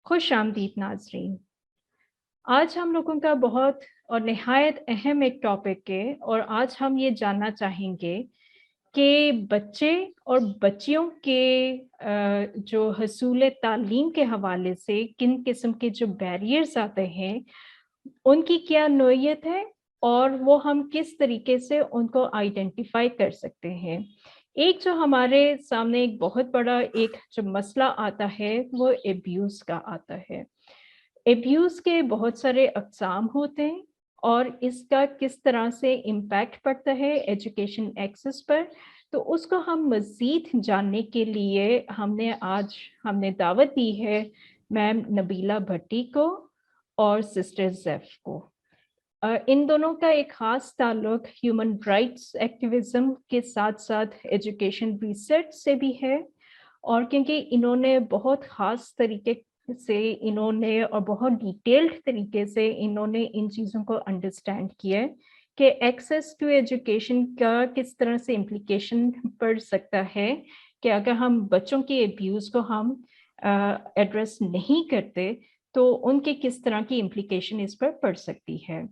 खुश आमदीद नाज़रीन। आज हम लोगों का बहुत और निहायत अहम एक टॉपिक है और आज हम ये जानना चाहेंगे कि बच्चे और बच्चियों के जो हसूल तालीम के हवाले से किन किस्म के जो बैरियर्स आते हैं, उनकी क्या नोयत है और वो हम किस तरीके से उनको आइडेंटिफ़ाई कर सकते हैं। एक जो हमारे सामने एक बहुत बड़ा एक जो मसला आता है, वो अब्यूज़ का आता है। अब्यूज़ के बहुत सारे अक़साम होते हैं और इसका किस तरह से इम्पैक्ट पड़ता है एजुकेशन एक्सेस पर, तो उसको हम मज़ीद जानने के लिए हमने दावत दी है मैम नबीला भट्टी को और सिस्टर ज़ैफ़ को। इन दोनों का एक ख़ास ताल्लुक ह्यूमन राइट्स एक्टिविज़्म के साथ-साथ एजुकेशन रिसर्च से भी है और क्योंकि इन्होंने बहुत ख़ास तरीके से इन्होंने और बहुत डिटेल्ड तरीके से इन्होंने इन चीज़ों को अंडरस्टैंड किया है कि एक्सेस टू एजुकेशन का किस तरह से इम्प्लिकेशन पड़ सकता है कि अगर हम बच्चों के अब्यूज़ को हम एड्रेस नहीं करते, तो उनके किस तरह की इम्प्लिकेशन इस पर पड़ सकती है।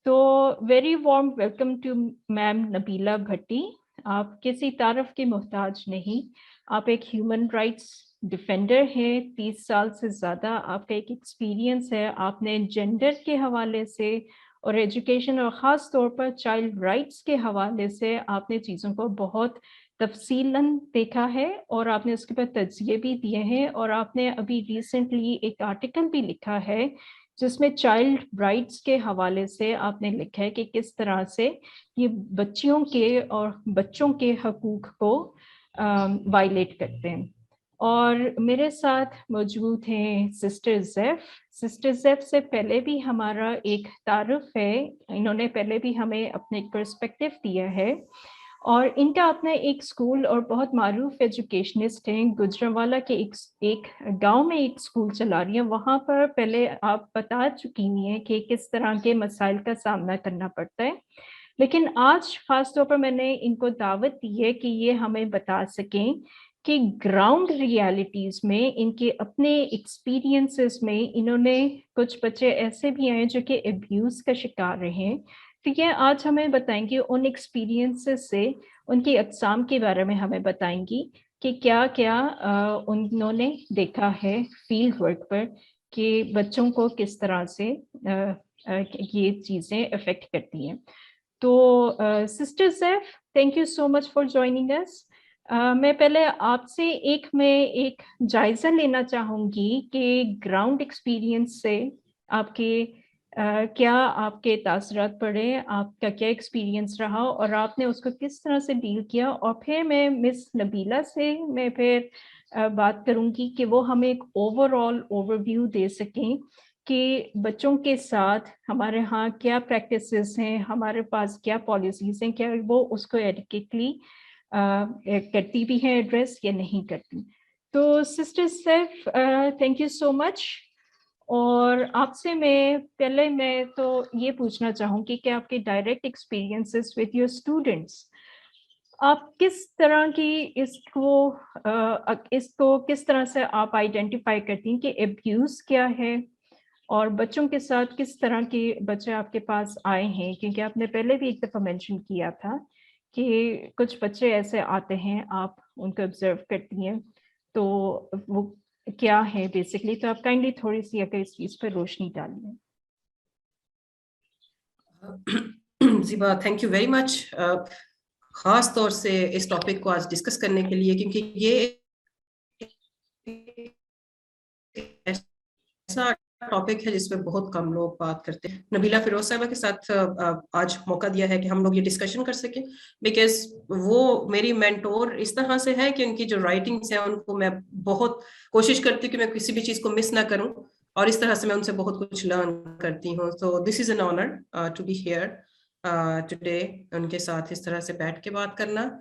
तो very warm welcome to ma'am Nabila Bhatti. आप किसी तारीफ़ के मोहताज नहीं, आप एक ह्यूमन राइट्स डिफेंडर हैं, 30 साल से ज़्यादा आपका एक एक्सपीरियंस है। आपने जेंडर के हवाले से और एजुकेशन और ख़ास तौर पर चाइल्ड राइट्स के हवाले से आपने चीज़ों को बहुत तफ़सीलन देखा है और आपने उसके ऊपर तज़किये भी दिए हैं और आपने अभी रिसेंटली एक आर्टिकल भी लिखा है, जिसमें चाइल्ड राइट्स के हवाले से आपने लिखा है कि किस तरह से ये बच्चियों के और बच्चों के हकूक़ को वायलेट करते हैं। और मेरे साथ मौजूद हैं सिस्टर ज़ैफ़। सिस्टर ज़ैफ़ से पहले भी हमारा एक तारुफ़ है, इन्होंने पहले भी हमें अपने पर्सपेक्टिव दिया है और इनका अपना एक स्कूल और बहुत मारूफ़ एजुकेशनिस्ट हैं, गुजरांवाला के एक गाँव में एक स्कूल चला रही हैं, वहाँ पर पहले आप बता चुकी हुई हैं कि किस तरह के मसाइल का सामना करना पड़ता है। लेकिन आज ख़ास तौर पर मैंने इनको दावत दी है कि ये हमें बता सकें कि ग्राउंड रियलिटीज़ में इनके अपने एक्सपीरियंसेस में इन्होंने कुछ बच्चे ऐसे भी हैं जो कि अब्यूज़ का शिकार रहे हैं। तो ये आज हमें बताएँगी उन एक्सपीरियंसेस से, उनकी अक़साम के बारे में हमें बताएँगी कि क्या-क्या उन्होंने देखा है फ़ील्ड वर्क पर कि बच्चों को किस तरह से ये चीज़ें अफ़ेक्ट करती हैं। तो sister Zaif, thank you so much for joining us. मैं पहले आपसे एक जायज़ा लेना चाहूँगी कि ग्राउंड एक्सपीरियंस से आपके क्या आपके तासुरात पड़े, आपका क्या एक्सपीरियंस रहा और आपने उसको किस तरह से डील किया? और फिर मैं मिस नबीला से मैं फिर बात करूँगी कि वो हमें एक ओवरऑल ओवरव्यू दे सकें कि बच्चों के साथ हमारे यहाँ क्या प्रैक्टिसेस हैं, हमारे पास क्या पॉलिसीज़ हैं, क्या वो उसको एडिक्वेटली करती भी हैं एड्रेस या नहीं करती। तो sister Zaif, thank you so much और आपसे मैं तो ये पूछना चाहूँगी कि आपके direct experiences with your students, आप किस तरह की इसको किस तरह से आप आइडेंटिफ़ाई करती हैं कि अब्यूज़ क्या है? और बच्चों के साथ किस तरह के बच्चे आपके पास आए हैं? क्योंकि आपने पहले भी एक दफ़ा मेंशन किया था कि कुछ बच्चे ऐसे आते हैं, आप उनको ऑब्ज़र्व करती हैं, तो वो क्या है बेसिकली? तो आप काइंडली थोड़ी-सी अगर इस चीज़ पर रोशनी डालिए। ज़िबा, थैंक यू वेरी मच ख़ास तौर से इस टॉपिक को आज डिस्कस करने के लिए, क्योंकि ये ऐसा टॉपिक है जिसपे बहुत कम लोग बात करते हैं। नबीला फ़िरोज़ साहिबा के साथ आज मौका दिया है कि हम लोग ये डिस्कशन कर सकें, बिकॉज़ वो मेरी मेंटोर इस तरह से है कि उनकी जो राइटिंग्स हैं उनको मैं बहुत कोशिश करती हूँ कि मैं किसी भी चीज़ को मिस ना करूँ और इस तरह से मैं उनसे बहुत कुछ लर्न करती हूँ। So this is an honour to be here today, उनके साथ इस तरह से बैठ के बात करना।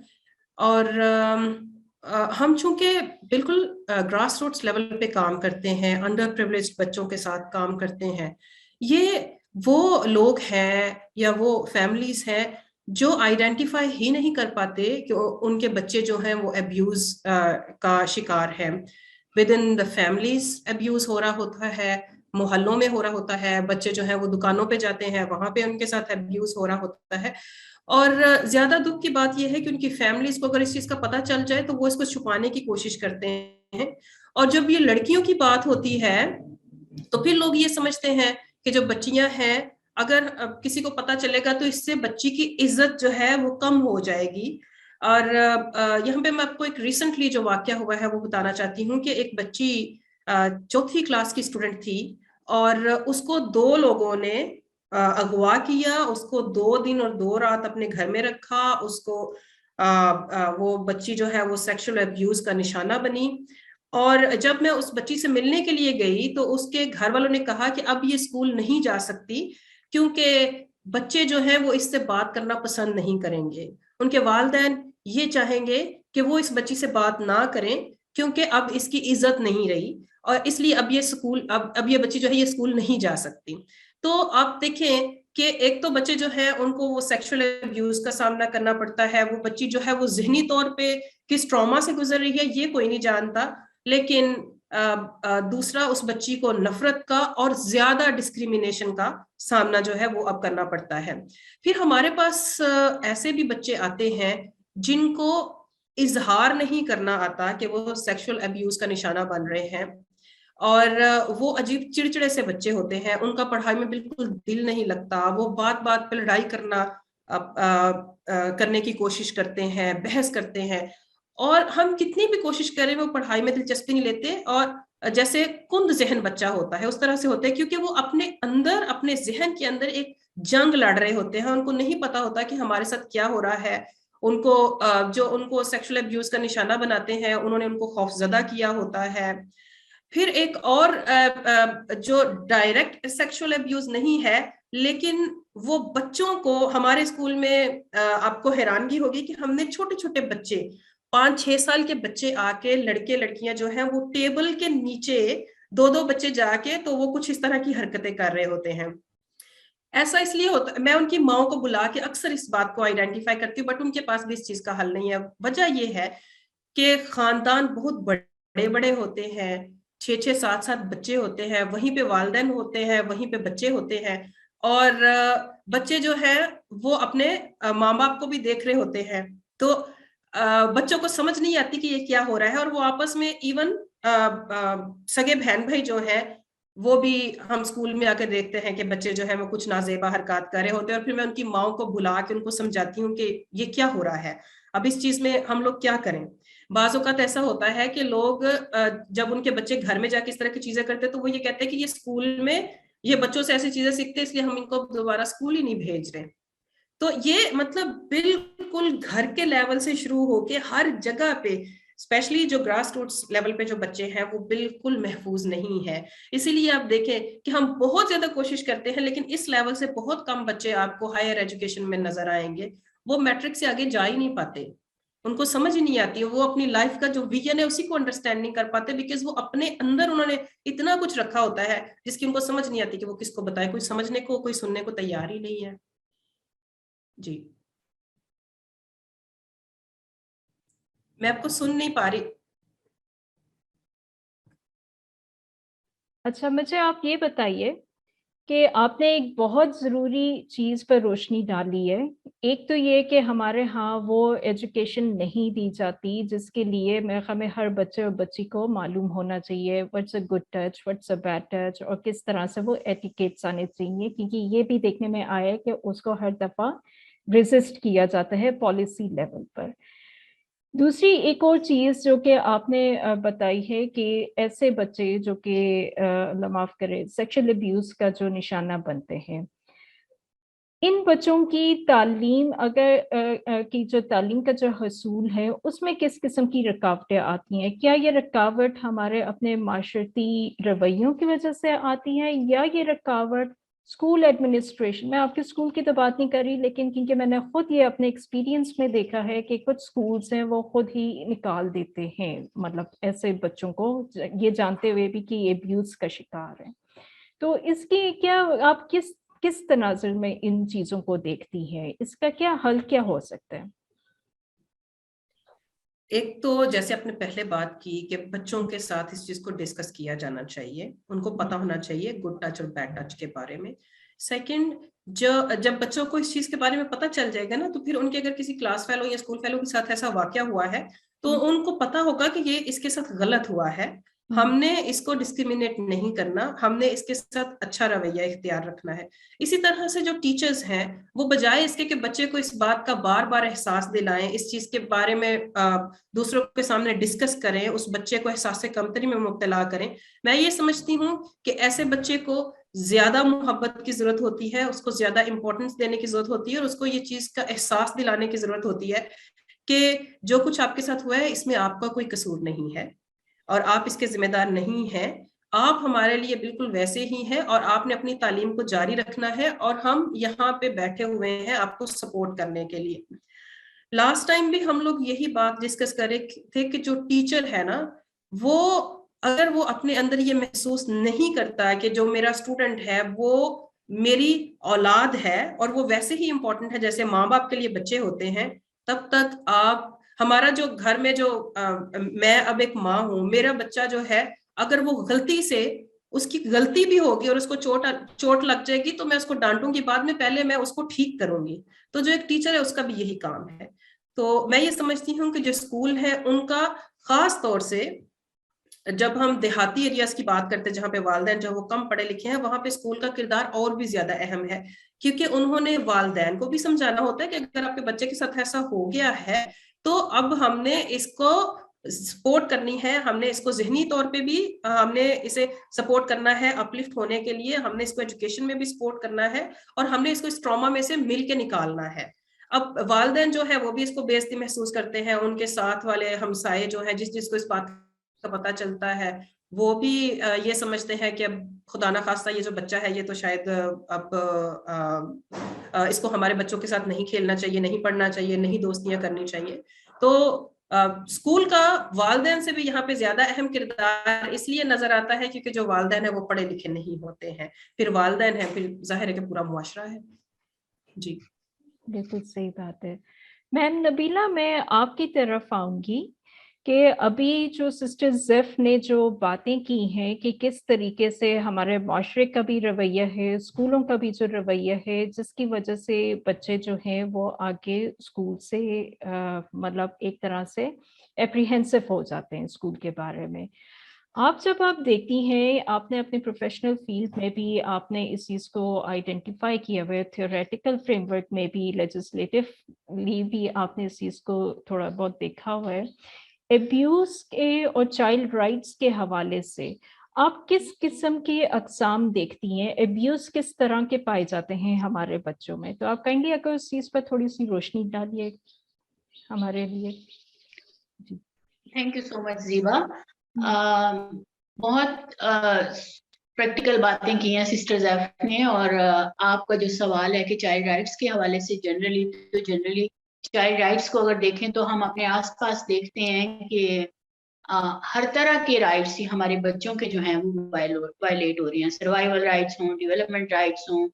और हम चूँकि बिल्कुल ग्रास रूट्स लेवल पे काम करते हैं, अंडर प्रिविलेज्ड बच्चों के साथ काम करते हैं, ये वो लोग हैं या वो फैमिलीज़ हैं जो आइडेंटिफ़ाई ही नहीं कर पाते कि उनके बच्चे जो हैं वो अब्यूज़ का शिकार हैं। With in the families abuse हो रहा होता है, मोहल्लों में हो रहा होता है, बच्चे जो है वो दुकानों पे जाते हैं, वहां पे उनके साथ अब्यूज हो रहा होता है। और ज्यादा दुख की बात यह है कि उनकी फैमिलीज को अगर इस चीज का पता चल जाए तो वो इसको छुपाने की कोशिश करते हैं। और जब ये लड़कियों की बात होती है तो फिर लोग ये समझते हैं कि जो बच्चियां हैं, अगर किसी को पता चलेगा तो इससे बच्ची की इज्जत जो है वो कम हो जाएगी। और यहाँ पे मैं आपको एक रिसेंटली जो वाक्य हुआ है वो बताना चाहती हूँ कि एक बच्ची चौथी क्लास की स्टूडेंट थी, और उसको दो लोगों ने अगवा किया, उसको 2 दिन और 2 रात अपने घर में रखा, उसको वो बच्ची जो है वो सेक्सुअल अब्यूज का निशाना बनी। और जब मैं उस बच्ची से मिलने के लिए गई तो उसके घर वालों ने कहा कि अब ये स्कूल नहीं जा सकती, क्योंकि बच्चे जो हैं वो इससे बात करना पसंद नहीं करेंगे। उनके वालिदैन ये चाहेंगे कि वो इस बच्ची से बात ना करें, क्योंकि अब इसकी इज्जत नहीं रही, और इसलिए अब ये स्कूल, अब ये बच्ची जो है ये स्कूल नहीं जा सकती। तो आप देखें कि एक तो बच्चे जो है उनको वो सेक्सुअल अब्यूज का सामना करना पड़ता है, वो बच्ची जो है वो जहनी तौर पे किस ट्रॉमा से गुजर रही है ये कोई नहीं जानता, लेकिन दूसरा उस बच्ची को नफरत का और ज्यादा डिस्क्रिमिनेशन का सामना जो है वो अब करना पड़ता है। फिर हमारे पास ऐसे भी बच्चे आते हैं जिनको इजहार नहीं करना आता कि वो सेक्सुअल अब्यूज का निशाना बन रहे हैं, और वो अजीब चिड़चिड़े से बच्चे होते हैं, उनका पढ़ाई में बिल्कुल दिल नहीं लगता, वो बात बात पे लड़ाई करने की कोशिश करते हैं, बहस करते हैं, और हम कितनी भी कोशिश करें वो पढ़ाई में दिलचस्पी नहीं लेते, और जैसे कुंद जहन बच्चा होता है उस तरह से होते हैं, क्योंकि वो अपने अंदर, अपने जहन के अंदर एक जंग लड़ रहे होते हैं, उनको नहीं पता होता कि हमारे साथ क्या हो रहा है। उनको जो उनको सेक्सुअल अब्यूज का निशाना बनाते हैं उन्होंने उनको खौफजदा किया होता है। फिर एक और जो डायरेक्ट सेक्सुअल अब्यूज नहीं है, लेकिन वो बच्चों को हमारे स्कूल में आपको हैरानगी होगी कि हमने छोटे छोटे बच्चे, 5-6 साल के बच्चे आके, लड़के लड़कियां जो हैं वो टेबल के नीचे दो दो बच्चे जाके तो वो कुछ इस तरह की हरकतें कर रहे होते हैं। ऐसा इसलिए होता, मैं उनकी माओ को बुला के अक्सर इस बात को आइडेंटिफाई करती हूँ, बट उनके पास भी इस चीज का हल नहीं है। वजह यह है कि खानदान बहुत बड़े बड़े होते हैं, 6-6 7-7 बच्चे होते हैं, वहीं पे वालिदैन होते हैं, वहीं पे बच्चे होते हैं, और बच्चे जो है वो अपने माँ बाप को भी देख रहे होते हैं। तो बच्चों को समझ नहीं आती कि ये क्या हो रहा है, और वो आपस में इवन सगे बहन भाई जो है वो भी, हम स्कूल में आकर देखते हैं कि बच्चे जो है वो कुछ नाजेबा हरकत कर रहे होते हैं, और फिर मैं उनकी माओ को बुला के उनको समझाती हूँ कि ये क्या हो रहा है, अब इस चीज में हम लोग क्या करें। बाज़ औक़ात ऐसा होता है कि लोग जब उनके बच्चे घर में जाके इस तरह की चीजें करते हैं तो वो ये कहते हैं कि ये स्कूल में ये बच्चों से ऐसी चीजें सीखते हैं, इसलिए हम इनको दोबारा स्कूल ही नहीं भेज रहे। तो ये मतलब बिल्कुल घर के लेवल से शुरू होके हर जगह पे, स्पेशली जो ग्रास रूट्स लेवल पे जो बच्चे हैं वो बिल्कुल महफूज नहीं है। इसीलिए आप देखें कि हम बहुत ज्यादा कोशिश करते हैं, लेकिन इस लेवल से बहुत कम बच्चे आपको हायर एजुकेशन में नजर आएंगे। वो मैट्रिक से आगे जा ही नहीं पाते, उनको समझ ही नहीं आती, वो अपनी लाइफ का जो विजन है उसी को अंडरस्टैंड नहीं कर पाते, बिकॉज वो अपने अंदर उन्होंने इतना कुछ रखा होता है जिसकी उनको समझ नहीं आती कि वो किसको बताए, कोई समझने को, कोई सुनने को तैयार ही नहीं है। जी, मैं आपको सुन नहीं पा रही। अच्छा, मुझे आप ये बताइए कि आपने एक बहुत ज़रूरी चीज़ पर रोशनी डाली है। एक तो ये कि हमारे यहाँ वो एजुकेशन नहीं दी जाती जिसके लिए मेरे ख़्याल में हर बच्चे और बच्ची को मालूम होना चाहिए what's a good touch, what's a bad touch, और किस तरह से वो एटिकेट्स आने चाहिए, क्योंकि ये भी देखने में आया है कि उसको हर दफ़ा रेजिस्ट किया जाता है पॉलिसी लेवल पर। दूसरी एक और चीज़ जो कि आपने बताई है कि ऐसे बच्चे जो कि माफ़ करें, सेक्सुअल अब्यूज़ का जो निशाना बनते हैं, इन बच्चों की तालीम अगर की जो तालीम का जो हसूल है, उसमें किस किस्म की रुकावटें आती हैं? क्या ये रुकावट हमारे अपने माशरती रवैयों की वजह से आती है, या ये रुकावट स्कूल एडमिनिस्ट्रेशन, मैं आपके स्कूल की तो बात नहीं कर रही, लेकिन क्योंकि मैंने खुद ये अपने एक्सपीरियंस में देखा है कि कुछ स्कूल्स हैं वो खुद ही निकाल देते हैं, मतलब ऐसे बच्चों को ये जानते हुए भी कि ये अब्यूज़ का शिकार है। तो इसकी क्या, आप किस किस तनाज़ुर में इन चीज़ों को देखती हैं? इसका क्या हल क्या हो सकता है? एक तो जैसे आपने पहले बात की कि बच्चों के साथ इस चीज को डिस्कस किया जाना चाहिए, उनको पता होना चाहिए गुड टच और बैड टच के बारे में। सेकंड, जब बच्चों को इस चीज के बारे में पता चल जाएगा ना, तो फिर उनके अगर किसी क्लास फेलो या स्कूल फेलो के साथ ऐसा वाकया हुआ है तो उनको पता होगा कि ये इसके साथ गलत हुआ है, हमने इसको डिस्क्रिमिनेट नहीं करना, हमने इसके साथ अच्छा रवैया इख्तियार रखना है। इसी तरह से जो टीचर्स हैं वो बजाय इसके कि बच्चे को इस बात का बार बार एहसास दिलाएं, इस चीज के बारे में दूसरों के सामने डिस्कस करें, उस बच्चे को एहसास से कमतरी में मुब्तला करें, मैं ये समझती हूँ कि ऐसे बच्चे को ज्यादा मोहब्बत की जरूरत होती है, उसको ज्यादा इंपॉर्टेंस देने की जरूरत होती है, और उसको ये चीज का एहसास दिलाने की जरूरत होती है कि जो कुछ आपके साथ हुआ है इसमें आपका कोई कसूर नहीं है और आप इसके जिम्मेदार नहीं हैं, आप हमारे लिए बिल्कुल वैसे ही हैं और आपने अपनी तालीम को जारी रखना है और हम यहाँ पे बैठे हुए हैं आपको सपोर्ट करने के लिए। लास्ट टाइम भी हम लोग यही बात डिस्कस कर रहे थे कि जो टीचर है ना, वो अगर वो अपने अंदर ये महसूस नहीं करता कि जो मेरा स्टूडेंट है वो मेरी औलाद है और वो वैसे ही इंपॉर्टेंट है जैसे माँ बाप के लिए बच्चे होते हैं, तब तक आप हमारा जो घर में जो मैं अब एक माँ हूं, मेरा बच्चा जो है अगर वो गलती से उसकी गलती भी होगी और उसको चोट लग जाएगी तो मैं उसको डांटूंगी बाद में, पहले मैं उसको ठीक करूंगी। तो जो एक टीचर है उसका भी यही काम है। तो मैं ये समझती हूँ कि जो स्कूल है उनका खास तौर से, जब हम देहाती एरियाज की बात करते हैं जहाँ पे वालिदैन जो वो कम पढ़े लिखे हैं, वहां पे स्कूल का किरदार और भी ज्यादा अहम है, क्योंकि उन्होंने वालिदैन को भी समझाना होता है कि अगर आपके बच्चे के साथ ऐसा हो गया है तो अब हमने इसको सपोर्ट करनी है, हमने इसको जहनी तौर पे भी हमने इसे सपोर्ट करना है, अपलिफ्ट होने के लिए हमने इसको एजुकेशन में भी सपोर्ट करना है और हमने इसको इस ट्रॉमा में से मिल के निकालना है। अब वालिदैन जो है वो भी इसको बेइज्जती महसूस करते हैं, उनके साथ वाले हमसाये जो है जिस जिसको इस बात का पता चलता है वो भी ये समझते हैं कि अब खुदा ना खास्ता ये जो बच्चा है ये तो शायद अब इसको हमारे बच्चों के साथ नहीं खेलना चाहिए, नहीं पढ़ना चाहिए, नहीं दोस्तियां करनी चाहिए। तो स्कूल का वालिदैन से भी यहाँ पे ज्यादा अहम किरदार इसलिए नजर आता है क्योंकि जो वालिदैन है वो पढ़े लिखे नहीं होते हैं, फिर वालिदैन है, फिर जाहिर है कि पूरा मुआशरा है। जी बिल्कुल सही बात है। मैम नबीला, मैं आपकी तरफ आऊंगी कि अभी जो सिस्टर ज़ेफ ने जो बातें की हैं कि किस तरीके से हमारे माशरे का भी रवैया है, स्कूलों का भी जो रवैया है, जिसकी वजह से बच्चे जो हैं वो आगे स्कूल से मतलब एक तरह से एप्रीहेंसिव हो जाते हैं स्कूल के बारे में। जब आप देखती हैं, आपने अपने प्रोफेशनल फील्ड में भी आपने इस चीज़ को आइडेंटिफाई किया हुआ है, थ्योरेटिकल फ्रेमवर्क में भी, लेजिस्लेटिवली भी आपने इस चीज़ को थोड़ा बहुत देखा हुआ है। एब्यूज के और चाइल्ड राइट्स के हवाले से आप किस किस्म के अक़साम देखती हैं? एब्यूज किस तरह के पाए जाते हैं हमारे बच्चों में? तो आप काइंडली अगर उस चीज़ पर थोड़ी सी रोशनी डालिए हमारे लिए। जी। थैंक यू सो मच जीवा। बहुत प्रैक्टिकल बातें की हैं सिस्टर ज़ैफ ने, और आपका जो सवाल है कि चाइल्ड राइट्स के हवाले से जनरली चाइल्ड राइट्स को अगर देखें तो हम अपने आसपास देखते हैं कि हर तरह के राइट्स ही हमारे बच्चों के जो हैं वो वायलेट हो रही हैं। सर्वाइवल राइट्स हों, डेवलपमेंट राइट्स हों,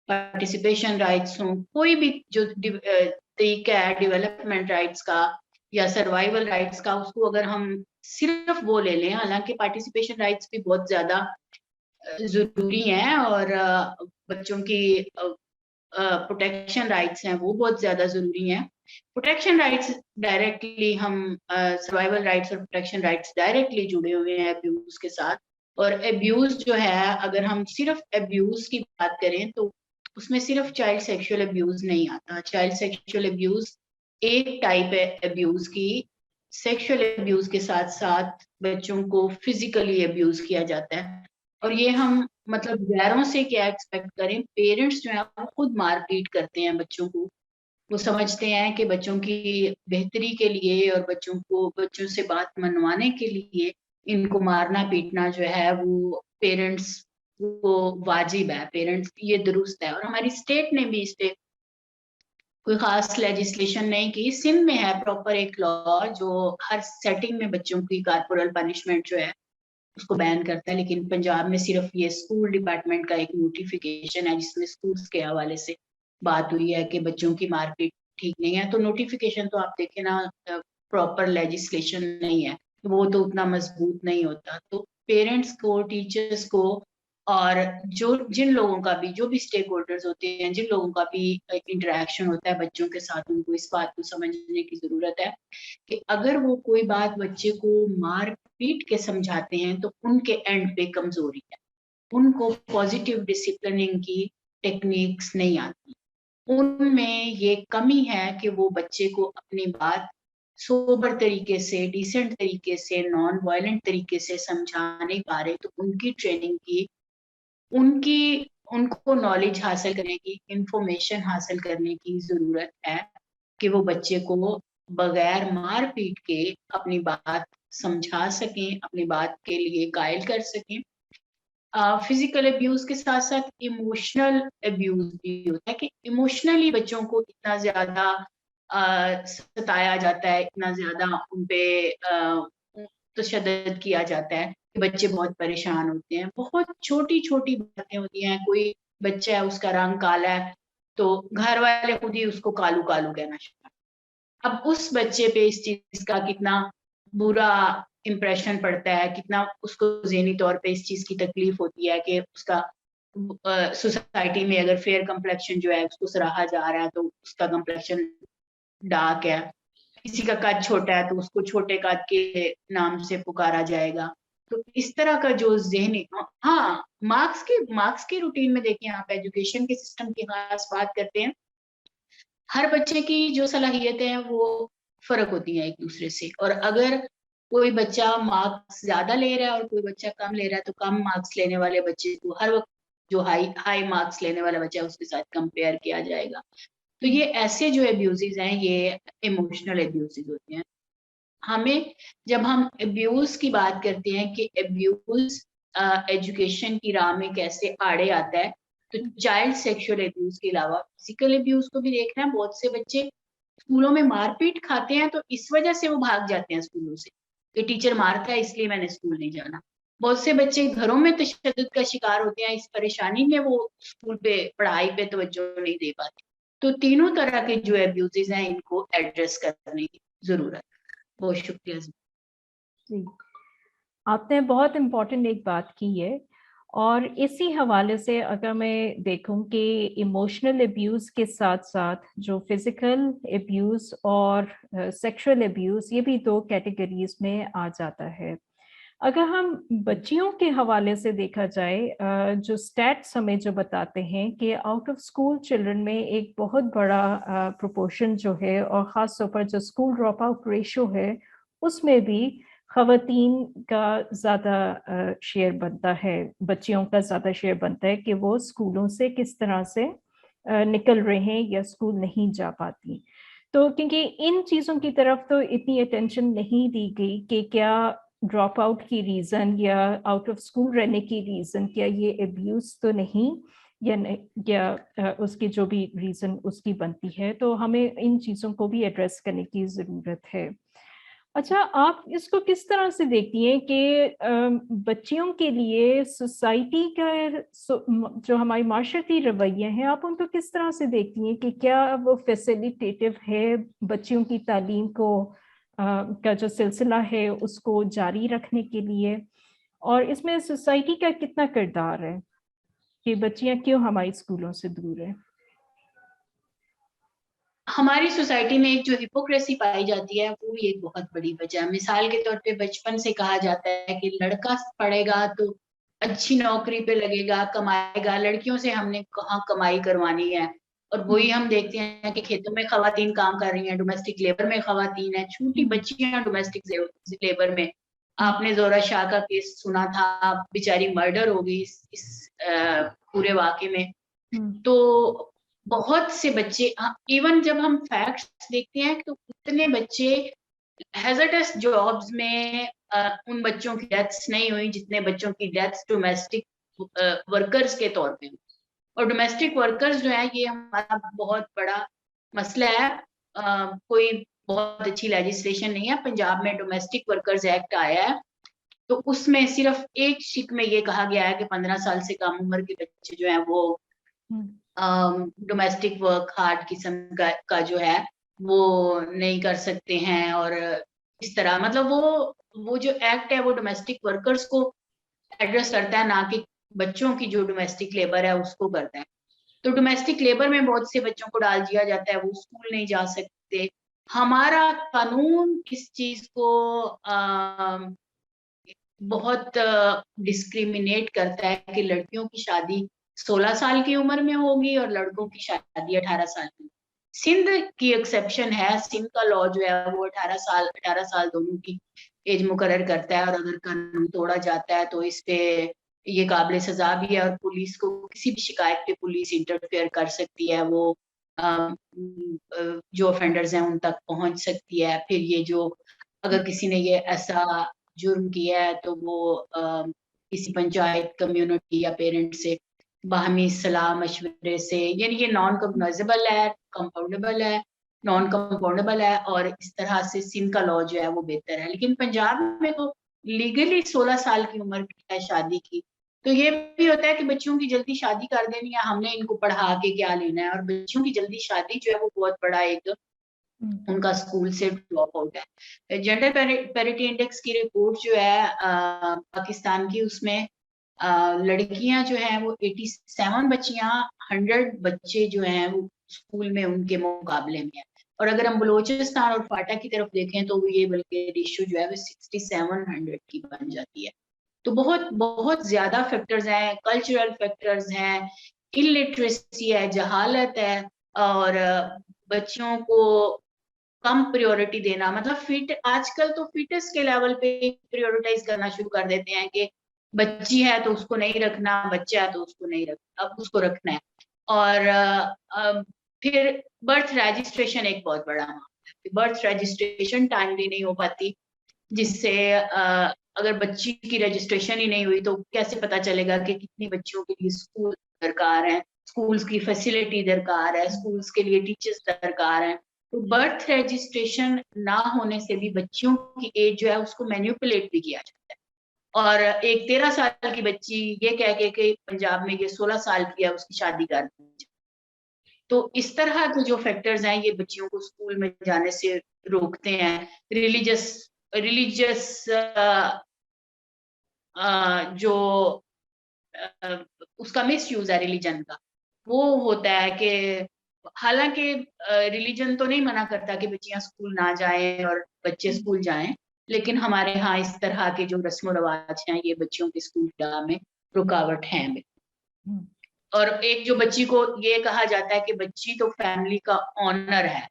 पार्टिसिपेशन राइट्स हों, कोई भी जो तरीका है डेवलपमेंट राइट्स का या सर्वाइवल राइट्स का, उसको अगर हम सिर्फ वो ले लें, हालांकि पार्टिसिपेशन राइट्स भी बहुत ज्यादा जरूरी हैं और बच्चों की प्रोटेक्शन राइट्स हैं वो बहुत ज्यादा जरूरी हैं। प्रोटेक्शन राइट्स डायरेक्टली हम सर्वाइवल राइट्स और प्रोटेक्शन राइट्स डायरेक्टली जुड़े हुए हैं अब्यूज के साथ। और अब्यूज जो है, अगर हम सिर्फ अब्यूज की बात करें तो उसमें सिर्फ चाइल्ड सेक्सुअल अब्यूज नहीं आता। चाइल्ड सेक्सुअल अब्यूज एक टाइप है अब्यूज की। सेक्सुअल अब्यूज के साथ साथ बच्चों को फिजिकली अब्यूज किया जाता है, और ये हम मतलब गैरों से क्या एक्सपेक्ट करें। पेरेंट्स जो है वो खुद मारपीट करते हैं बच्चों को। वो समझते हैं कि बच्चों की बेहतरी के लिए और बच्चों से बात मनवाने के लिए इनको मारना पीटना जो है वो पेरेंट्स को वाजिब है, पेरेंट्स ये दुरुस्त है। और हमारी स्टेट ने भी इस पे कोई खास लेजिस्लेशन नहीं की। सिंध में है प्रॉपर एक लॉ जो हर सेटिंग में बच्चों की कारपोरल पनिशमेंट जो है उसको बैन करता है, लेकिन पंजाब में सिर्फ ये स्कूल डिपार्टमेंट का एक नोटिफिकेशन है जिसमें स्कूल्स के हवाले से बात हुई है कि बच्चों की मारपीट ठीक नहीं है। तो नोटिफिकेशन तो आप देखें ना, प्रॉपर लेजिस्लेशन नहीं है, वो तो उतना मजबूत नहीं होता। तो पेरेंट्स को, टीचर्स को, और जिन लोगों का भी, जो भी स्टेक होल्डर्स होते हैं, जिन लोगों का भी इंटरेक्शन होता है बच्चों के साथ, उनको इस बात को समझने की जरूरत है कि अगर वो कोई बात बच्चे को मार पीट के समझाते हैं तो उनके एंड पे कमजोरी है, उनको पॉजिटिव डिसिप्लिनिंग की टेक्निक्स नहीं आती, उनमें ये कमी है कि वो बच्चे को अपनी बात सोबर तरीके से, डिसेंट तरीके से, नॉन वायलेंट तरीके से समझा नहीं पा रहे। तो उनकी ट्रेनिंग की, उनको नॉलेज हासिल करने की, इंफॉर्मेशन हासिल करने की जरूरत है कि वो बच्चे को बगैर मार पीट के अपनी बात समझा सकें, अपनी बात के लिए कायल कर सकें। फिजिकल अब्यूज के साथ साथ इमोशनल अब्यूज भी होता है कि इमोशनली बच्चों को इतना ज्यादा सताया जाता है, इतना ज्यादा उनपे तशद्दुद किया जाता है कि बच्चे बहुत परेशान होते हैं। बहुत छोटी छोटी बातें होती हैं, कोई बच्चा है उसका रंग काला है तो घर वाले खुद ही उसको कालू कालू कहना शुरू। अब उस बच्चे पे इस चीज का कितना बुरा इम्प्रेशन पड़ता है, कितना उसको ज़हनी तौर पे इस चीज की तकलीफ होती है कि उसका सोसाइटी में अगर फेयर कम्प्लेक्शन जो है उसको सराहा जा रहा है तो उसका कम्प्लेक्शन डार्क है, किसी का कद छोटा है तो उसको छोटे कद के नाम से पुकारा जाएगा। तो इस तरह का जो ज़हनी, हाँ, मार्क्स के रूटीन में देखिए, आप एजुकेशन के सिस्टम की खास बात करते हैं, हर बच्चे की जो सलाहियतें हैं वो फर्क होती हैं एक दूसरे से, और अगर कोई बच्चा मार्क्स ज्यादा ले रहा है और कोई बच्चा कम ले रहा है तो कम मार्क्स लेने वाले बच्चे को हर वक्त जो हाई मार्क्स लेने वाला बच्चा है उसके साथ कंपेयर किया जाएगा। तो ये ऐसे जो एब्यूजेस हैं ये इमोशनल एब्यूजेस होते हैं। हमें, जब हम एब्यूज की बात करते हैं कि एब्यूज एजुकेशन की राह में कैसे आड़े आता है, तो चाइल्ड सेक्सुअल एब्यूज के अलावा फिजिकल एब्यूज को भी देखना है। बहुत से बच्चे स्कूलों में मारपीट खाते हैं तो इस वजह से वो भाग जाते हैं स्कूलों से कि टीचर मारता है इसलिए मैंने स्कूल नहीं जाना। बहुत से बच्चे घरों में तशद्दुद का शिकार होते हैं, इस परेशानी में वो स्कूल पे पढ़ाई पे तवज्जो नहीं दे पाते। तो तीनों तरह के जो एब्यूजेस हैं इनको एड्रेस करने की जरूरत है। बहुत शुक्रिया जी, आपने बहुत इम्पोर्टेंट एक बात की है, और इसी हवाले से अगर मैं देखूं कि इमोशनल एब्यूज़ के साथ साथ जो फिजिकल एब्यूज़ और सेक्सुअल एब्यूज़, ये भी दो कैटेगरीज में आ जाता है। अगर हम बच्चियों के हवाले से देखा जाए, जो स्टैट्स हमें जो बताते हैं कि आउट ऑफ स्कूल चिल्ड्रन में एक बहुत बड़ा प्रोपोर्शन जो है, और ख़ास तौर पर जो स्कूल ड्रॉप आउट रेशो है उसमें भी ख़वातीन का ज़्यादा शेयर बनता है, बच्चियों का ज़्यादा शेयर बनता है कि वो स्कूलों से किस तरह से निकल रहे हैं या स्कूल नहीं जा पाती। तो क्योंकि इन चीज़ों की तरफ तो इतनी अटेंशन नहीं दी गई कि क्या ड्रॉप आउट की रीज़न या आउट ऑफ स्कूल रहने की रीज़न, क्या ये अब्यूज़ तो नहीं, या उसकी जो भी रीज़न उसकी बनती है। तो हमें इन चीज़ों को भी एड्रेस करने की ज़रूरत है। अच्छा, आप इसको किस तरह से देखती हैं कि बच्चियों के लिए सोसाइटी का जो हमारी माशरती रवैया है, आप उनको किस तरह से देखती हैं कि क्या वो फैसिलिटेटिव है बच्चियों की तालीम को का जो सिलसिला है उसको जारी रखने के लिए, और इसमें सोसाइटी का कितना किरदार है कि बच्चियां क्यों हमारे स्कूलों से दूर है? हमारी सोसाइटी में एक जो हिपोक्रेसी पाई जाती है वो भी एक बहुत बड़ी वजह है। मिसाल के तौर पे बचपन से कहा जाता है कि लड़का पढ़ेगा तो अच्छी नौकरी पे लगेगा, कमाएगा, लड़कियों से हमने कहाँ कमाई करवानी है। और वही हम देखते हैं कि खेतों में खवातीन काम कर रही हैं, डोमेस्टिक लेबर में खवातीन है, छोटी बच्चियां डोमेस्टिक लेबर में। आपने जोरा शाह का केस सुना था, बेचारी मर्डर हो गई इस पूरे वाक़े में। तो बहुत से बच्चे, इवन जब हम फैक्ट्स देखते हैं तो उतने बच्चे हैजर्डस जॉब्स में उन बच्चों की डेथ्स नहीं हुई जितने बच्चों की डेथ्स डोमेस्टिक वर्कर्स के तौर पे। और डोमेस्टिक वर्कर्स जो है ये हमारा बहुत बड़ा मसला है। कोई बहुत अच्छी लेजिस्लेशन नहीं है। पंजाब में डोमेस्टिक वर्कर्स एक्ट आया है तो उसमें सिर्फ एक शिक में ये कहा गया है कि 15 साल से कम उम्र के बच्चे जो है वो डोमेस्टिक वर्क हार्ड किस्म का जो है वो नहीं कर सकते हैं। और इस तरह मतलब वो जो एक्ट है वो डोमेस्टिक वर्कर्स को एड्रेस करता है, ना कि बच्चों की जो डोमेस्टिक लेबर है उसको करता है। तो डोमेस्टिक लेबर में बहुत से बच्चों को डाल दिया जाता है, वो स्कूल नहीं जा सकते। हमारा कानून इस चीज को बहुत डिस्क्रिमिनेट करता है कि लड़कियों की शादी 16 साल की उम्र में होगी और लड़कों की शादी 18 साल की। सिंध की एक्सेप्शन है, सिंध का लॉ जो है वो 18 साल दोनों की एज मुकर्रर करता है, और अगर कानून तोड़ा जाता है तो इस पे ये काबिल सजा भी है, और पुलिस को किसी भी शिकायत पे पुलिस इंटरफेयर कर सकती है, वो जो ऑफेंडर्स हैं उन तक पहुंच सकती है। फिर ये जो अगर किसी ने ये ऐसा जुर्म किया है तो वो किसी पंचायत, कम्युनिटी या पेरेंट से बाहमी सलाह मशवरे से, यानी ये नॉन कॉग्नाइजेबल है, कंपाउंडेबल है, नॉन कंपाउंडेबल है, और इस तरह से सिंध का लॉ जो है वो बेहतर है। लेकिन पंजाब में तो लीगली 16 साल की उम्र है शादी की। तो ये भी होता है कि बच्चों की जल्दी शादी कर देनी है, हमने इनको पढ़ा के क्या लेना है, और बच्चों की जल्दी शादी जो है वो बहुत बड़ा एक उनका स्कूल से ड्रॉप आउट है। जेंडर पैरिटी इंडेक्स की रिपोर्ट जो है पाकिस्तान की, उसमें लड़कियां जो हैं वो 87 बच्चियां 100 बच्चे जो हैं वो स्कूल में उनके मुकाबले में है। और अगर हम बलोचिस्तान और फाटा की तरफ देखें तो ये बल्कि रेशियो जो है वो 6700 की बन जाती है। तो बहुत बहुत ज्यादा फैक्टर्स हैं, कल्चरल फैक्टर्स हैं, इलिटरेसी है, जहालत है, और बच्चों को कम प्रायोरिटी देना, मतलब फिट आजकल तो फिटनेस के लेवल पे प्रायोरिटाइज करना शुरू कर देते हैं कि बच्ची है तो उसको नहीं रखना, बच्चा है तो उसको नहीं रखना, अब उसको रखना है। और फिर बर्थ रजिस्ट्रेशन एक बहुत बड़ा मामला है। बर्थ रजिस्ट्रेशन टाइमली नहीं हो पाती, जिससे अगर बच्ची की रजिस्ट्रेशन ही नहीं हुई तो कैसे पता चलेगा कि कितनी बच्चियों के लिए स्कूल दरकार है, स्कूल्स की फैसिलिटी दरकार है, स्कूल्स के लिए टीचर्स दरकार है। तो बर्थ रजिस्ट्रेशन ना होने से भी बच्चियों की एज जो है उसको मैन्युपुलेट भी किया जाता है। और एक 13 साल की बच्ची ये कह के कि पंजाब में ये 16 साल की है, उसकी शादी कर दी जाए। तो इस तरह के जो फैक्टर्स हैं ये बच्चियों को स्कूल में जाने से रोकते हैं। रिलीजियस रिलीजियस जो उसका मिस यूज है रिलीजन का, वो होता है कि हालांकि रिलीजन तो नहीं मना करता कि बच्चियां स्कूल ना जाएं और बच्चे स्कूल जाएं, लेकिन हमारे यहाँ इस तरह के जो रस्म रिवाज हैं ये बच्चियों के स्कूल में रुकावट है। और एक जो बच्ची को ये कहा जाता है कि बच्ची तो फैमिली का ऑनर है,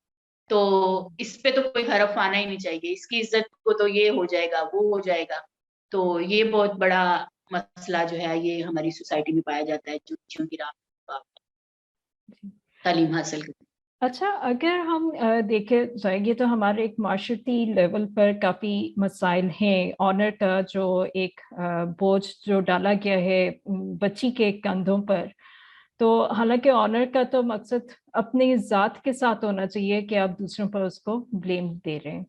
तो इस पे तो कोई हरफ आना ही नहीं चाहिए, इसकी इज्जत को तो ये हो जाएगा वो हो जाएगा। तो ये बहुत बड़ा मसला जो है ये हमारी सोसाइटी में पाया जाता है, जो बच्चियों की राह तालीम हासिल करते। अच्छा, अगर हम देखें जाए, ये तो हमारे एक माशरती लेवल पर काफ़ी मसाइल हैं। ऑनर का जो एक बोझ जो डाला गया है बच्ची के कंधों पर, तो हालांकि ऑनर का तो मकसद अपनी ज़ात के साथ होना चाहिए कि आप दूसरों पर उसको ब्लेम दे रहे हैं।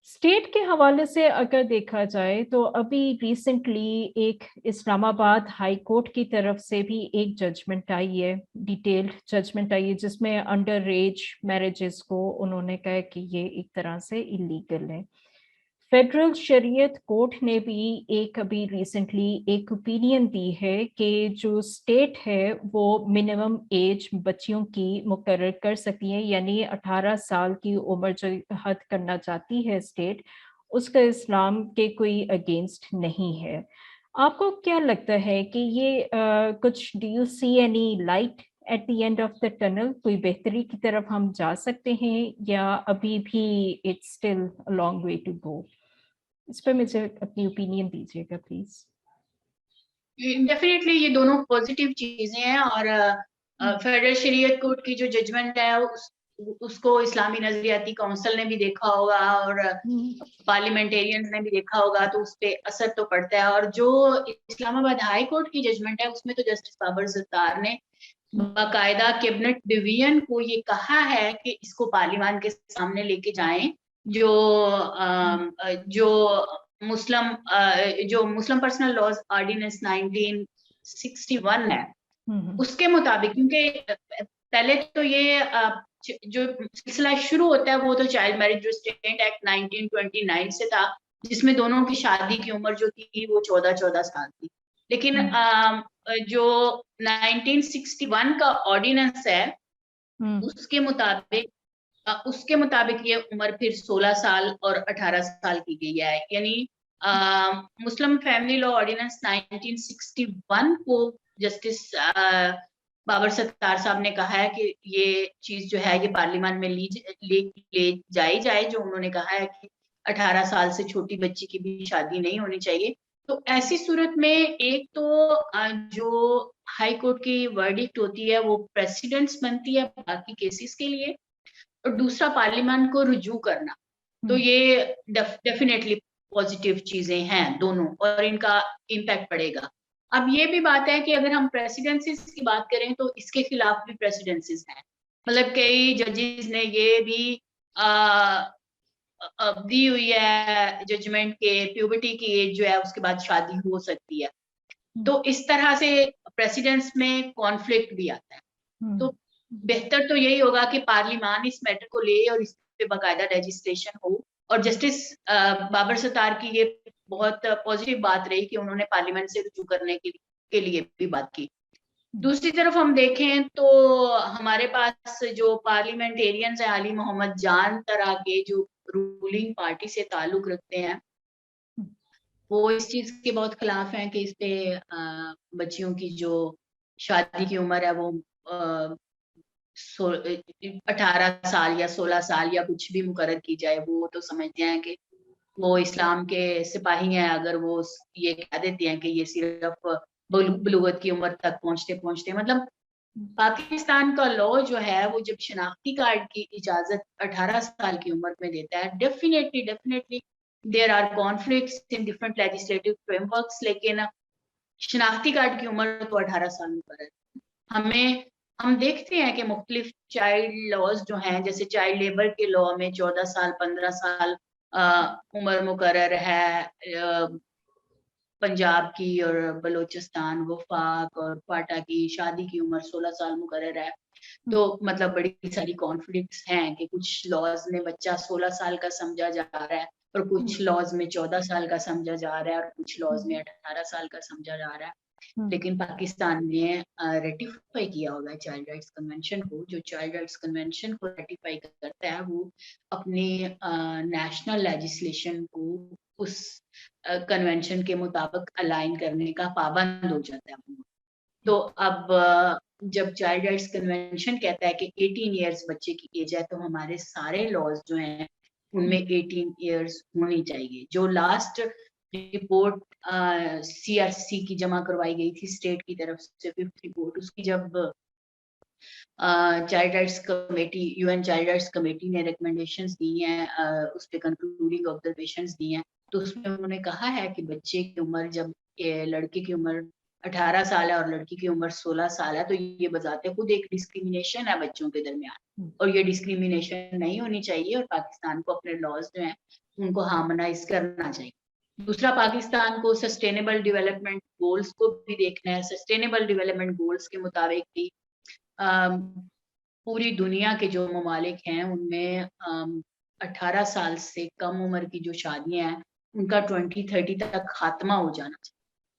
स्टेट के हवाले से अगर देखा जाए तो अभी रिसेंटली एक इस्लामाबाद हाई कोर्ट की तरफ से भी एक जजमेंट आई है, डिटेल्ड जजमेंट आई है, जिसमें अंडर एज मैरिजेस को उन्होंने कहा कि ये एक तरह से इलीगल है। फेडरल शरीयत कोर्ट ने भी एक अभी रिसेंटली एक ओपिनियन दी है कि जो स्टेट है वो मिनिमम एज बच्चियों की मुकर्रर कर सकती है, यानी 18 साल की उम्र जो हद करना चाहती है स्टेट, उसका इस्लाम के कोई अगेंस्ट नहीं है। आपको क्या लगता है कि ये कुछ do you see any light at the end of the tunnel? कोई बेहतरी की तरफ हम जा सकते हैं या अभी भी it's still a long way to go? इस पर मुझे अपनी ओपिनियन दीजिएगा प्लीज। डेफिनेटली ये दोनों पॉजिटिव चीजें हैं, और फेडरल शरीयत कोर्ट की जो जजमेंट है उसको इस्लामी नजरियाती काउंसिल ने भी देखा होगा और पार्लियामेंटेरियन ने भी देखा होगा, तो उस पर असर तो पड़ता है। और जो इस्लामाबाद हाई कोर्ट की जजमेंट है उसमें तो जस्टिस बाबर ज़त्तार ने बाकायदा कैबिनेट डिवीजन को ये कहा है कि इसको पार्लियामान के सामने लेके जाएं, जो मुस्लिम पर्सनल लॉज ऑर्डिनेंस 1961 है उसके मुताबिक। क्योंकि पहले तो ये जो सिलसिला शुरू होता है वो तो चाइल्ड मैरिज रिस्ट्रेंट एक्ट 1929 से था, जिसमें दोनों की शादी की उम्र जो थी वो 14-14 साल थी। लेकिन जो 1961 का ऑर्डिनेंस है उसके मुताबिक ये उम्र फिर 16 साल और 18 साल की गई है। यानी मुस्लिम फैमिली लॉ ऑर्डिनेंस 1961 को जस्टिस बाबर सत्तार साहब ने कहा है कि ये चीज जो है ये पार्लियामेंट में ले जाई जाए, जो उन्होंने कहा है कि 18 साल से छोटी बच्ची की भी शादी नहीं होनी चाहिए। तो ऐसी सूरत में एक तो जो हाई कोर्ट की वर्डिक्ट होती है वो प्रेसिडेंट्स बनती है बाकी केसेस के लिए, और दूसरा पार्लियामेंट को रुजू करना। तो ये डेफिनेटली पॉजिटिव चीजें हैं दोनों, और इनका इम्पैक्ट पड़ेगा। अब ये भी बात है कि अगर हम प्रेसिडेंसीज की बात करें तो इसके खिलाफ भी प्रेसिडेंसीज हैं। मतलब कई जजेस ने ये भी दी हुई है जजमेंट के प्यूबर्टी की एज जो है उसके बाद शादी हो सकती है। तो इस तरह से प्रेसिडेंट्स में कॉन्फ्लिक्ट भी आता है। तो बेहतर तो यही होगा कि पार्लियामान इस मैटर को ले और इस पे बाकायदा लेजिस्लेशन हो। और जस्टिस बाबर सत्तार की ये बहुत पॉजिटिव बात रही कि उन्होंने पार्लियामेंट से रुजू करने के लिए भी बात की। दूसरी तरफ हम देखें तो हमारे पास जो पार्लियामेंटेरियंस है, अली मोहम्मद जान तरह के जो रूलिंग पार्टी से ताल्लुक रखते हैं, वो इस चीज के बहुत खिलाफ हैं कि इस पे बच्चियों की जो शादी की उम्र है वो 18 साल या 16 साल या कुछ भी मुकर्रर की जाए। वो तो समझते हैं कि वो इस्लाम के सिपाही हैं अगर वो ये कह देते हैं कि ये सिर्फ बलूगत की उम्र तक पहुंचते पहुंचते, मतलब पाकिस्तान का लॉ जो है वो जब शनाख्ती कार्ड की इजाजत 18 साल की उम्र में देता है, definitely there are conflicts in different legislative frameworks, लेकिन शनाख्ती कार्ड की उम्र तो 18 साल मुकर्रर। हम देखते हैं कि मुख्तलिफ चाइल्ड लॉज जो हैं, जैसे चाइल्ड लेबर के लॉ में 14 साल 15 साल उम्र मुकर्रर है। पंजाब की और बलूचिस्तान, वफाक और क्वाटा की शादी की उम्र 16 साल मुकर्रर है। तो मतलब बड़ी सारी कॉन्फ्लिक्ट्स हैं कि कुछ लॉज में बच्चा 16 साल का समझा जा रहा है और कुछ लॉज में 14 साल का समझा जा रहा है और कुछ लॉज में 18 साल का समझा जा रहा है। लेकिन पाकिस्तान ने रेटिफाई किया हुआ है चाइल्ड राइट्स कन्वेंशन को। जो चाइल्ड राइट्स कन्वेंशन को रेटिफाई करता है वो अपने नेशनल लेजिस्लेशन को उस कन्वेंशन के मुताबिक अलाइन करने का पाबंद हो जाता है। तो अब जब चाइल्ड राइट्स कन्वेंशन कहता है कि 18 इयर्स बच्चे की एज है, तो हमारे सारे लॉज जो हैं उनमें 18 इयर्स होनी चाहिए। जो लास्ट रिपोर्ट CRC की जमा करवाई गई थी स्टेट की तरफ से, 5th रिपोर्ट, उसकी जब child rights committee, UN child rights committee ने रिकमेंडेशंस दी हैं, उस पे कंक्लूडिंग ऑब्जर्वेशंस दी हैं, तो उसमें उन्होंने कहा है कि बच्चे की उम्र, जब लड़के की उम्र 18 साल है और लड़की की उम्र 16 साल है, तो ये बजाते खुद एक डिस्क्रिमिनेशन है बच्चों के दरमियान, और ये डिस्क्रिमिनेशन नहीं होनी चाहिए, और पाकिस्तान को अपने लॉज जो हैं उनको हार्मोनाइज करना चाहिए। दूसरा, पाकिस्तान को सस्टेनेबल डेवलपमेंट गोल्स को भी देखना है। सस्टेनेबल डेवलपमेंट गोल्स के मुताबिक भी पूरी दुनिया के जो ममालिक हैं उनमें 18 साल से कम उम्र की जो शादियां हैं उनका 2030 तक खात्मा हो जाना चाहिए।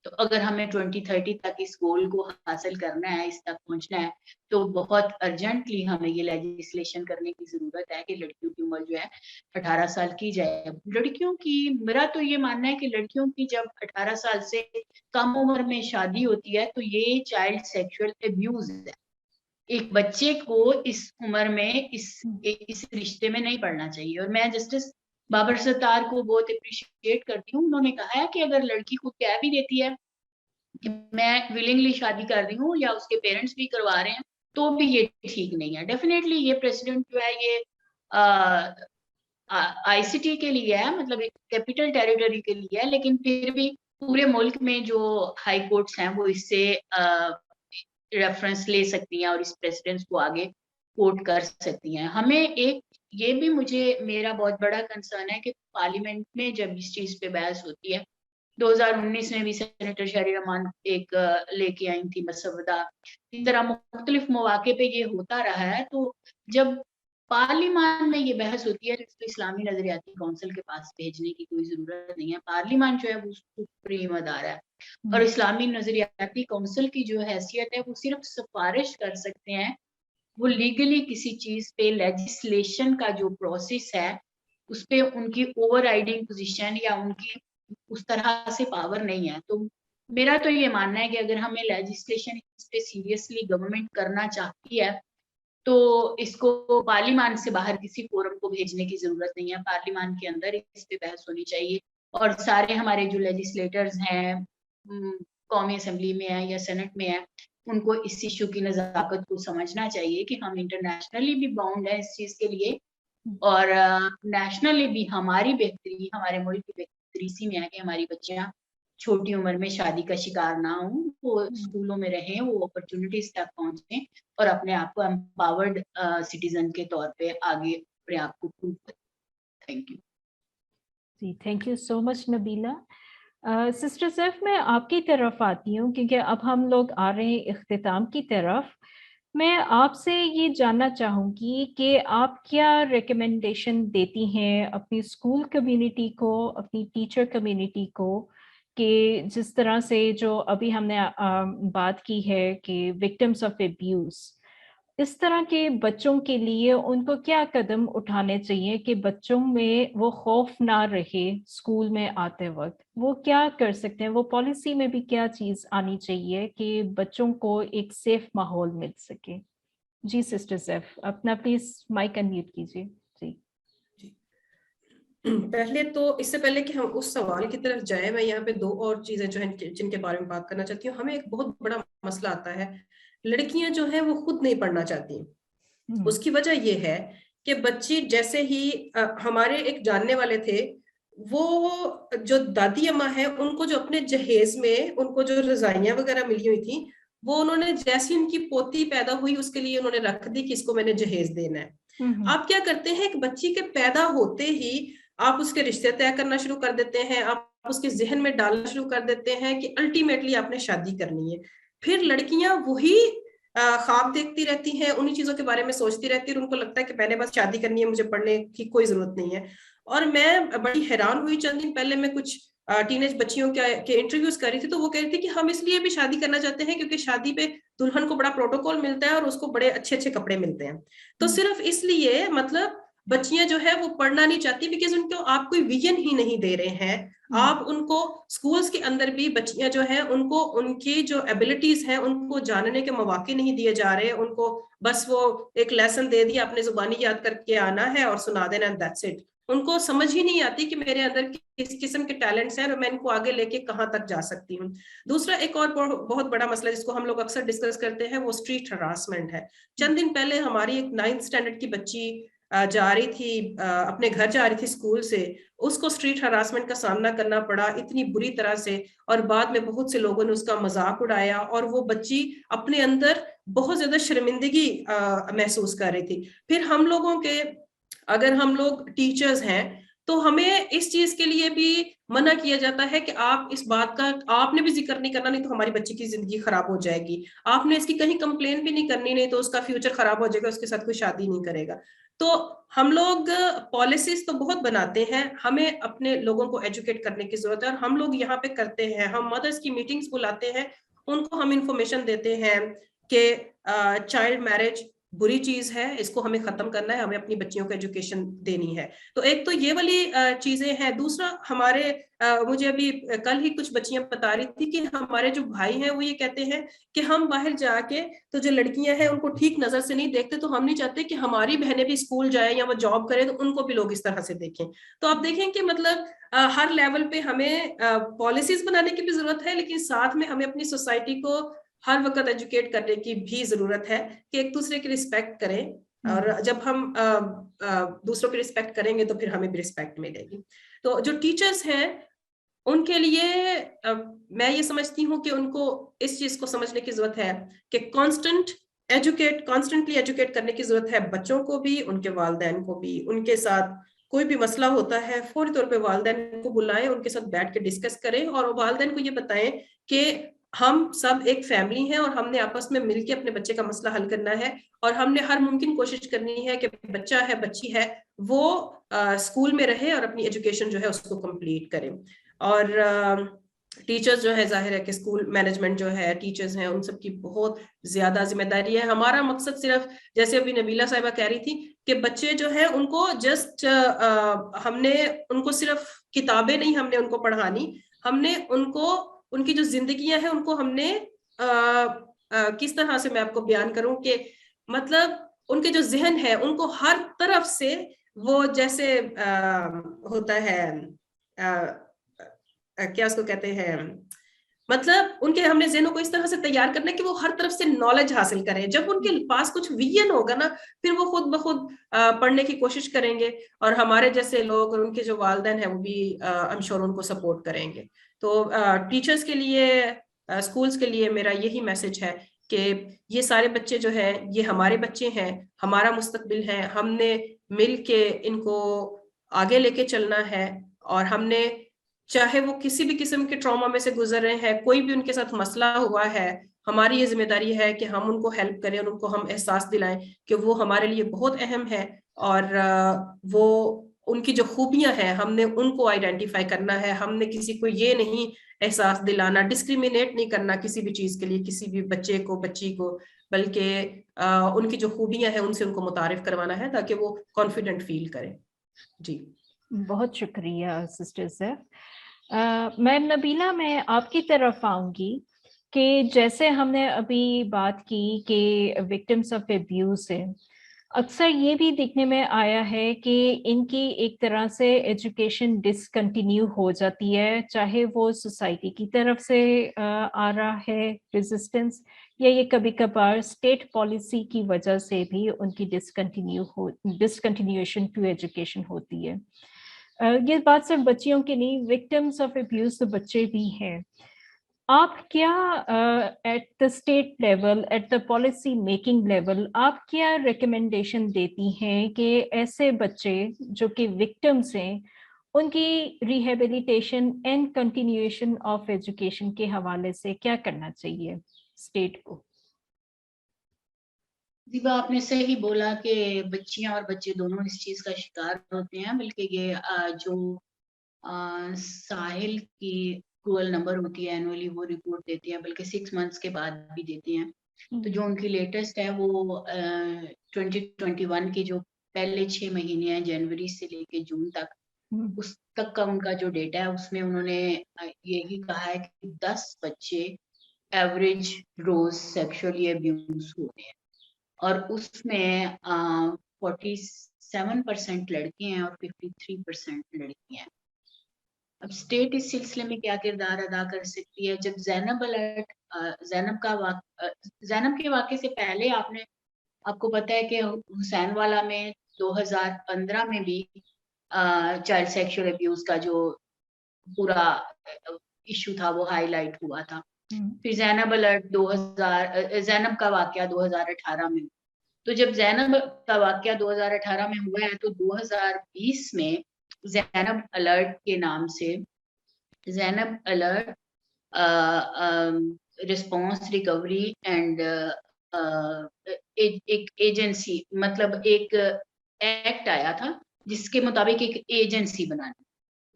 तो अगर हमें 2030 तक इस गोल को हासिल करना है, इस तक पहुंचना है, तो बहुत अर्जेंटली हमें ये लेजिस्लेशन करने की जरूरत है कि लड़कियों की उम्र जो है 18 साल की जाए। लड़कियों की, मेरा तो ये मानना है कि लड़कियों की जब 18 साल से कम उम्र में शादी होती है तो ये चाइल्ड सेक्सुअल अब्यूज है। एक बच्चे को इस उम्र में इस रिश्ते में नहीं पड़ना चाहिए। और मैं जस्टिस बाबर सत्तार को बहुत अप्रिशिएट करती हूँ। उन्होंने कहा है कि अगर लड़की खुद कह भी देती है कि मैं विलिंगली शादी कर रही हूँ या उसके पेरेंट्स भी करवा रहे हैं, तो भी ये ठीक नहीं है। डेफिनेटली ये प्रेसिडेंट जो है ये ICT के लिए है, मतलब एक कैपिटल टेरिटरी के लिए है, लेकिन फिर भी पूरे मुल्क में जो हाई कोर्ट्स हैं वो इससे रेफरेंस ले सकती हैं और इस प्रेसिडेंस को आगे कोट कर सकती हैं। हमें एक ये भी, मेरा बहुत बड़ा कंसर्न है कि पार्लियामेंट में जब इस चीज पे बहस होती है, 2019 में भी सेनेटर शहरी रहमान एक लेके आई थी मसवदा, इस तरह मुख्तलिफ मौके पे ये होता रहा है। तो जब पार्लिमान में ये बहस होती है, जिसको इस्लामी नजरियाती काउंसिल के पास भेजने की कोई जरूरत नहीं है। पार्लिमान जो है वो सुप्रीम अदारा है, और इस्लामी नजरियाती काउंसिल की जो हैसियत है वो सिर्फ सिफारिश कर सकते हैं। वो लीगली किसी चीज पे लेजिस्लेशन का जो प्रोसेस है उस पे उनकी ओवरराइडिंग पोजीशन या उनकी उस तरह से पावर नहीं है। तो मेरा तो ये मानना है कि अगर हमें लेजिस्लेशन इस पे सीरियसली गवर्नमेंट करना चाहती है तो इसको पार्लिमान से बाहर किसी फोरम को भेजने की जरूरत नहीं है, पार्लिमान के अंदर इस पे बहस होनी चाहिए। और सारे हमारे जो लेजिस्लेटर्स हैं, कौमी असेंबली में है या सेनेट में है, उनको इस इशू की नजाकत को समझना चाहिए कि हम इंटरनेशनली भी बाउंड है इस चीज के लिए, और नेशनली भी हमारी बेहतरी, हमारे मुल्क की बेहतरी इसी में है कि हमारी बच्चियां छोटी उम्र में शादी का शिकार ना हो, वो स्कूलों में रहें, वो अपॉर्चुनिटीज तक पहुंचे और अपने आप को एम्पावर्ड सिटीजन के तौर पे आगे अपने आप को प्रूव करें। Thank you ji, thank you so much Nabila. Sister Saif, मैं आपकी तरफ आती हूँ क्योंकि अब हम लोग आ रहे हैं इख्तिताम की तरफ। मैं आपसे ये जानना चाहूँगी कि आप क्या रिकमेंडेशन देती हैं अपनी स्कूल कम्युनिटी को, अपनी टीचर कम्युनिटी को, कि जिस तरह से जो अभी हमने बात की है कि विक्टिम्स ऑफ एब्यूज, इस तरह के बच्चों के लिए उनको क्या कदम उठाने चाहिए कि बच्चों में वो खौफ ना रहे स्कूल में आते वक्त? वो क्या कर सकते हैं? वो पॉलिसी में भी क्या चीज आनी चाहिए कि बच्चों को एक सेफ माहौल मिल सके? जी सिस्टर सैफ, अपना प्लीज माइक अनम्यूट कीजिए। जी पहले तो, इससे पहले कि हम उस सवाल की तरफ जाए, मैं यहाँ पे दो और चीजें जो है जिनके बारे में बात करना चाहती हूँ। हमें एक बहुत बड़ा मसला आता है, लड़कियां जो है वो खुद नहीं पढ़ना चाहती। उसकी वजह ये है कि बच्ची जैसे ही हमारे एक जानने वाले थे, वो जो दादी अम्मा है, उनको जो अपने जहेज में उनको जो रजाइयां वगैरह मिली हुई थी, वो उन्होंने जैसी उनकी पोती पैदा हुई उसके लिए उन्होंने रख दी कि इसको मैंने जहेज देना है। आप क्या करते हैं, एक बच्ची के पैदा होते ही आप उसके रिश्ते तय करना शुरू कर देते हैं, आप उसके जहन में डालना शुरू कर देते हैं कि अल्टीमेटली आपने शादी करनी है। फिर लड़कियां वही ख्वाब देखती रहती हैं, उन्हीं चीजों के बारे में सोचती रहती है, और उनको लगता है कि मैंने बस शादी करनी है, मुझे पढ़ने की कोई जरूरत नहीं है। और मैं बड़ी हैरान हुई, चंद दिन पहले मैं कुछ टीनेज बच्चियों के इंटरव्यूज कर रही थी, तो वो कह रही थी कि हम इसलिए भी शादी करना चाहते हैं क्योंकि शादी पे दुल्हन को बड़ा प्रोटोकॉल मिलता है और उसको बड़े अच्छे अच्छे कपड़े मिलते हैं। तो सिर्फ इसलिए, मतलब बच्चियां जो है वो पढ़ना नहीं चाहती बिकॉज उनको आप कोई विजन ही नहीं दे रहे हैं। आप उनको स्कूल्स के अंदर भी बच्चियां जो है उनको उनकी जो एबिलिटीज हैं उनको जानने के मौके नहीं दिए जा रहे। उनको बस वो एक लेसन दे दिया, अपने जुबानी याद करके आना है और सुना देना, दैट्स इट। उनको समझ ही नहीं आती कि मेरे अंदर किस किस्म के टैलेंट्स हैं और मैं इनको आगे लेके कहाँ तक जा सकती हूँ। दूसरा एक और बहुत बड़ा मसला जिसको हम लोग अक्सर डिस्कस करते हैं वो स्ट्रीट हरासमेंट है। चंद दिन पहले हमारी एक 9th स्टैंडर्ड की बच्ची जा रही थी, अपने घर जा रही थी स्कूल से, उसको स्ट्रीट हरासमेंट का सामना करना पड़ा इतनी बुरी तरह से, और बाद में बहुत से लोगों ने उसका मजाक उड़ाया और वो बच्ची अपने अंदर बहुत ज्यादा शर्मिंदगी महसूस कर रही थी। फिर हम लोगों के, अगर हम लोग टीचर्स हैं तो हमें इस चीज के लिए भी मना किया जाता है कि आप इस बात का आपने भी जिक्र नहीं करना, नहीं तो हमारी बच्ची की जिंदगी खराब हो जाएगी। आपने इसकी कहीं कंप्लेन भी नहीं करनी, नहीं तो उसका फ्यूचर खराब हो जाएगा, उसके साथ कोई शादी नहीं करेगा। तो हम लोग पॉलिसीज तो बहुत बनाते हैं, हमें अपने लोगों को एजुकेट करने की जरूरत है, और हम लोग यहाँ पे करते हैं। हम मदर्स की मीटिंग्स बुलाते हैं, उनको हम इंफॉर्मेशन देते हैं कि चाइल्ड मैरिज बुरी चीज है, इसको हमें खत्म करना है, हमें अपनी बच्चियों को एजुकेशन देनी है। तो एक तो ये वाली चीजें हैं। दूसरा, हमारे मुझे अभी कल ही कुछ बच्चियां बता रही थी कि हमारे जो भाई हैं वो ये कहते हैं कि हम बाहर जाके तो जो लड़कियां हैं उनको ठीक नजर से नहीं देखते, तो हम नहीं चाहते कि हमारी बहनें भी स्कूल जाए या वो जॉब करे तो उनको भी लोग इस तरह से देखें। तो आप देखें कि मतलब हर लेवल पे हमें पॉलिसीज बनाने की भी जरूरत है, लेकिन साथ में हमें अपनी सोसाइटी को हर वक्त एजुकेट करने की भी जरूरत है कि एक दूसरे की रिस्पेक्ट करें। और जब हम दूसरों की रिस्पेक्ट करेंगे तो फिर हमें भी रिस्पेक्ट मिलेगी। तो जो टीचर्स हैं उनके लिए मैं ये समझती हूँ कि उनको इस चीज को समझने की जरूरत है कि कॉन्स्टेंटली एजुकेट करने की जरूरत है, बच्चों को भी, उनके वालिदैन को भी। उनके साथ कोई भी मसला होता है फौरी तौर पे वालिदैन को बुलाएं, उनके साथ बैठ के डिस्कस करें और वालिदैन को ये बताएं कि हम सब एक फैमिली हैं और हमने आपस में मिलके अपने बच्चे का मसला हल करना है, और हमने हर मुमकिन कोशिश करनी है कि बच्चा है, बच्ची है, वो स्कूल में रहे और अपनी एजुकेशन जो है उसको कंप्लीट करें। और टीचर्स जो है, जाहिर है कि स्कूल मैनेजमेंट जो है, टीचर्स हैं, उन सब की बहुत ज्यादा जिम्मेदारी है। हमारा मकसद सिर्फ, जैसे अभी नबीला साहिबा कह रही थी, कि बच्चे जो है उनको जस्ट हमने उनको सिर्फ किताबें नहीं हमने उनको पढ़ानी, हमने उनको उनकी जो जिंदगियां हैं उनको हमने किस तरह से मैं आपको बयान करूं कि मतलब उनके जो जहन है उनको हर तरफ से वो जैसे होता है क्या उसको कहते हैं, मतलब उनके हमने जहनों को इस तरह से तैयार करना है कि वो हर तरफ से नॉलेज हासिल करें। जब उनके पास कुछ विजन होगा ना, फिर वो खुद ब खुद पढ़ने की कोशिश करेंगे, और हमारे जैसे लोग और उनके जो वालिदैन हैं वो भी आई एम श्योर उनको सपोर्ट करेंगे। तो टीचर्स के लिए, स्कूल्स के लिए मेरा यही मैसेज है कि ये सारे बच्चे जो हैं ये हमारे बच्चे हैं, हमारा मुस्तकबिल है, हमने मिल के इनको आगे लेके चलना है। और हमने, चाहे वो किसी भी किस्म के ट्रॉमा में से गुजर रहे हैं, कोई भी उनके साथ मसला हुआ है, हमारी ये जिम्मेदारी है कि हम उनको हेल्प करें और उनको हम एहसास दिलाएं कि वो हमारे लिए बहुत अहम है, और वो उनकी जो खूबियां हैं हमने उनको आइडेंटिफाई करना है। हमने किसी को ये नहीं एहसास दिलाना, डिस्क्रिमिनेट नहीं करना किसी भी चीज के लिए, किसी भी बच्चे को, बच्ची को, बल्कि उनकी जो खूबियां हैं उनसे उनको मुतारिफ करवाना है ताकि वो कॉन्फिडेंट फील करें। जी, बहुत शुक्रिया सिस्टर सर। मैं नबीला, मैं आपकी तरफ आऊंगी कि जैसे हमने अभी बात की कि विक्टिम्स ऑफ एब्यूज है, अक्सर ये भी देखने में आया है कि इनकी एक तरह से एजुकेशन डिसकंटिन्यू हो जाती है, चाहे वो सोसाइटी की तरफ से आ रहा है रेजिस्टेंस, या ये कभी कभार स्टेट पॉलिसी की वजह से भी उनकी डिसकंटिन्यूएशन टू एजुकेशन होती है। ये बात सिर्फ बच्चियों की नहीं, विक्टिम्स ऑफ एब्यूज तो बच्चे भी हैं। आप क्या at the state level, at the policy making level, आप क्या रिकमेंडेशन देती हैं कि ऐसे बच्चे जो कि विक्टिम्स हैं उनकी rehabilitation and continuation of education के हवाले से क्या करना चाहिए स्टेट को? दीपा, आपने सही बोला कि बच्चियां और बच्चे दोनों इस चीज का शिकार होते हैं। बल्कि ये जो साहिल की क्रूअल नंबर होती है एनुअली, वो रिपोर्ट देती हैं, बल्कि 6 मंथ्स के बाद भी देती हैं। तो जो उनकी लेटेस्ट है वो 2021 के जो पहले 6 महीने हैं, जनवरी से लेके जून तक, उस तक का उनका जो डेटा है उसमें उन्होंने यही कहा है कि 10 बच्चे एवरेज रोज सेक्सुअली अब्यूज हुए हैं, और उसमें 47% लड़के हैं और 53% लड़की हैं। अब स्टेट इस सिलसिले में क्या किरदार अदा कर सकती है? जब जैनब अलर्ट, जैनब के वाक़े से पहले आपको पता है कि हुसैनवाला में 2015 में भी चाइल्ड सेक्सुअल अब्यूज का जो पूरा इशू था वो हाईलाइट हुआ था। फिर जैनब अलर्ट 2000, जैनब का वाकया 2018 में। तो जब जैनब का वाकया 2018 में हुआ है तो 2020 में जैनब अलर्ट के नाम से Zainab alert response recovery and एक एजेंसी, मतलब एक एक्ट आया था जिसके मुताबिक एक एजेंसी बनानी,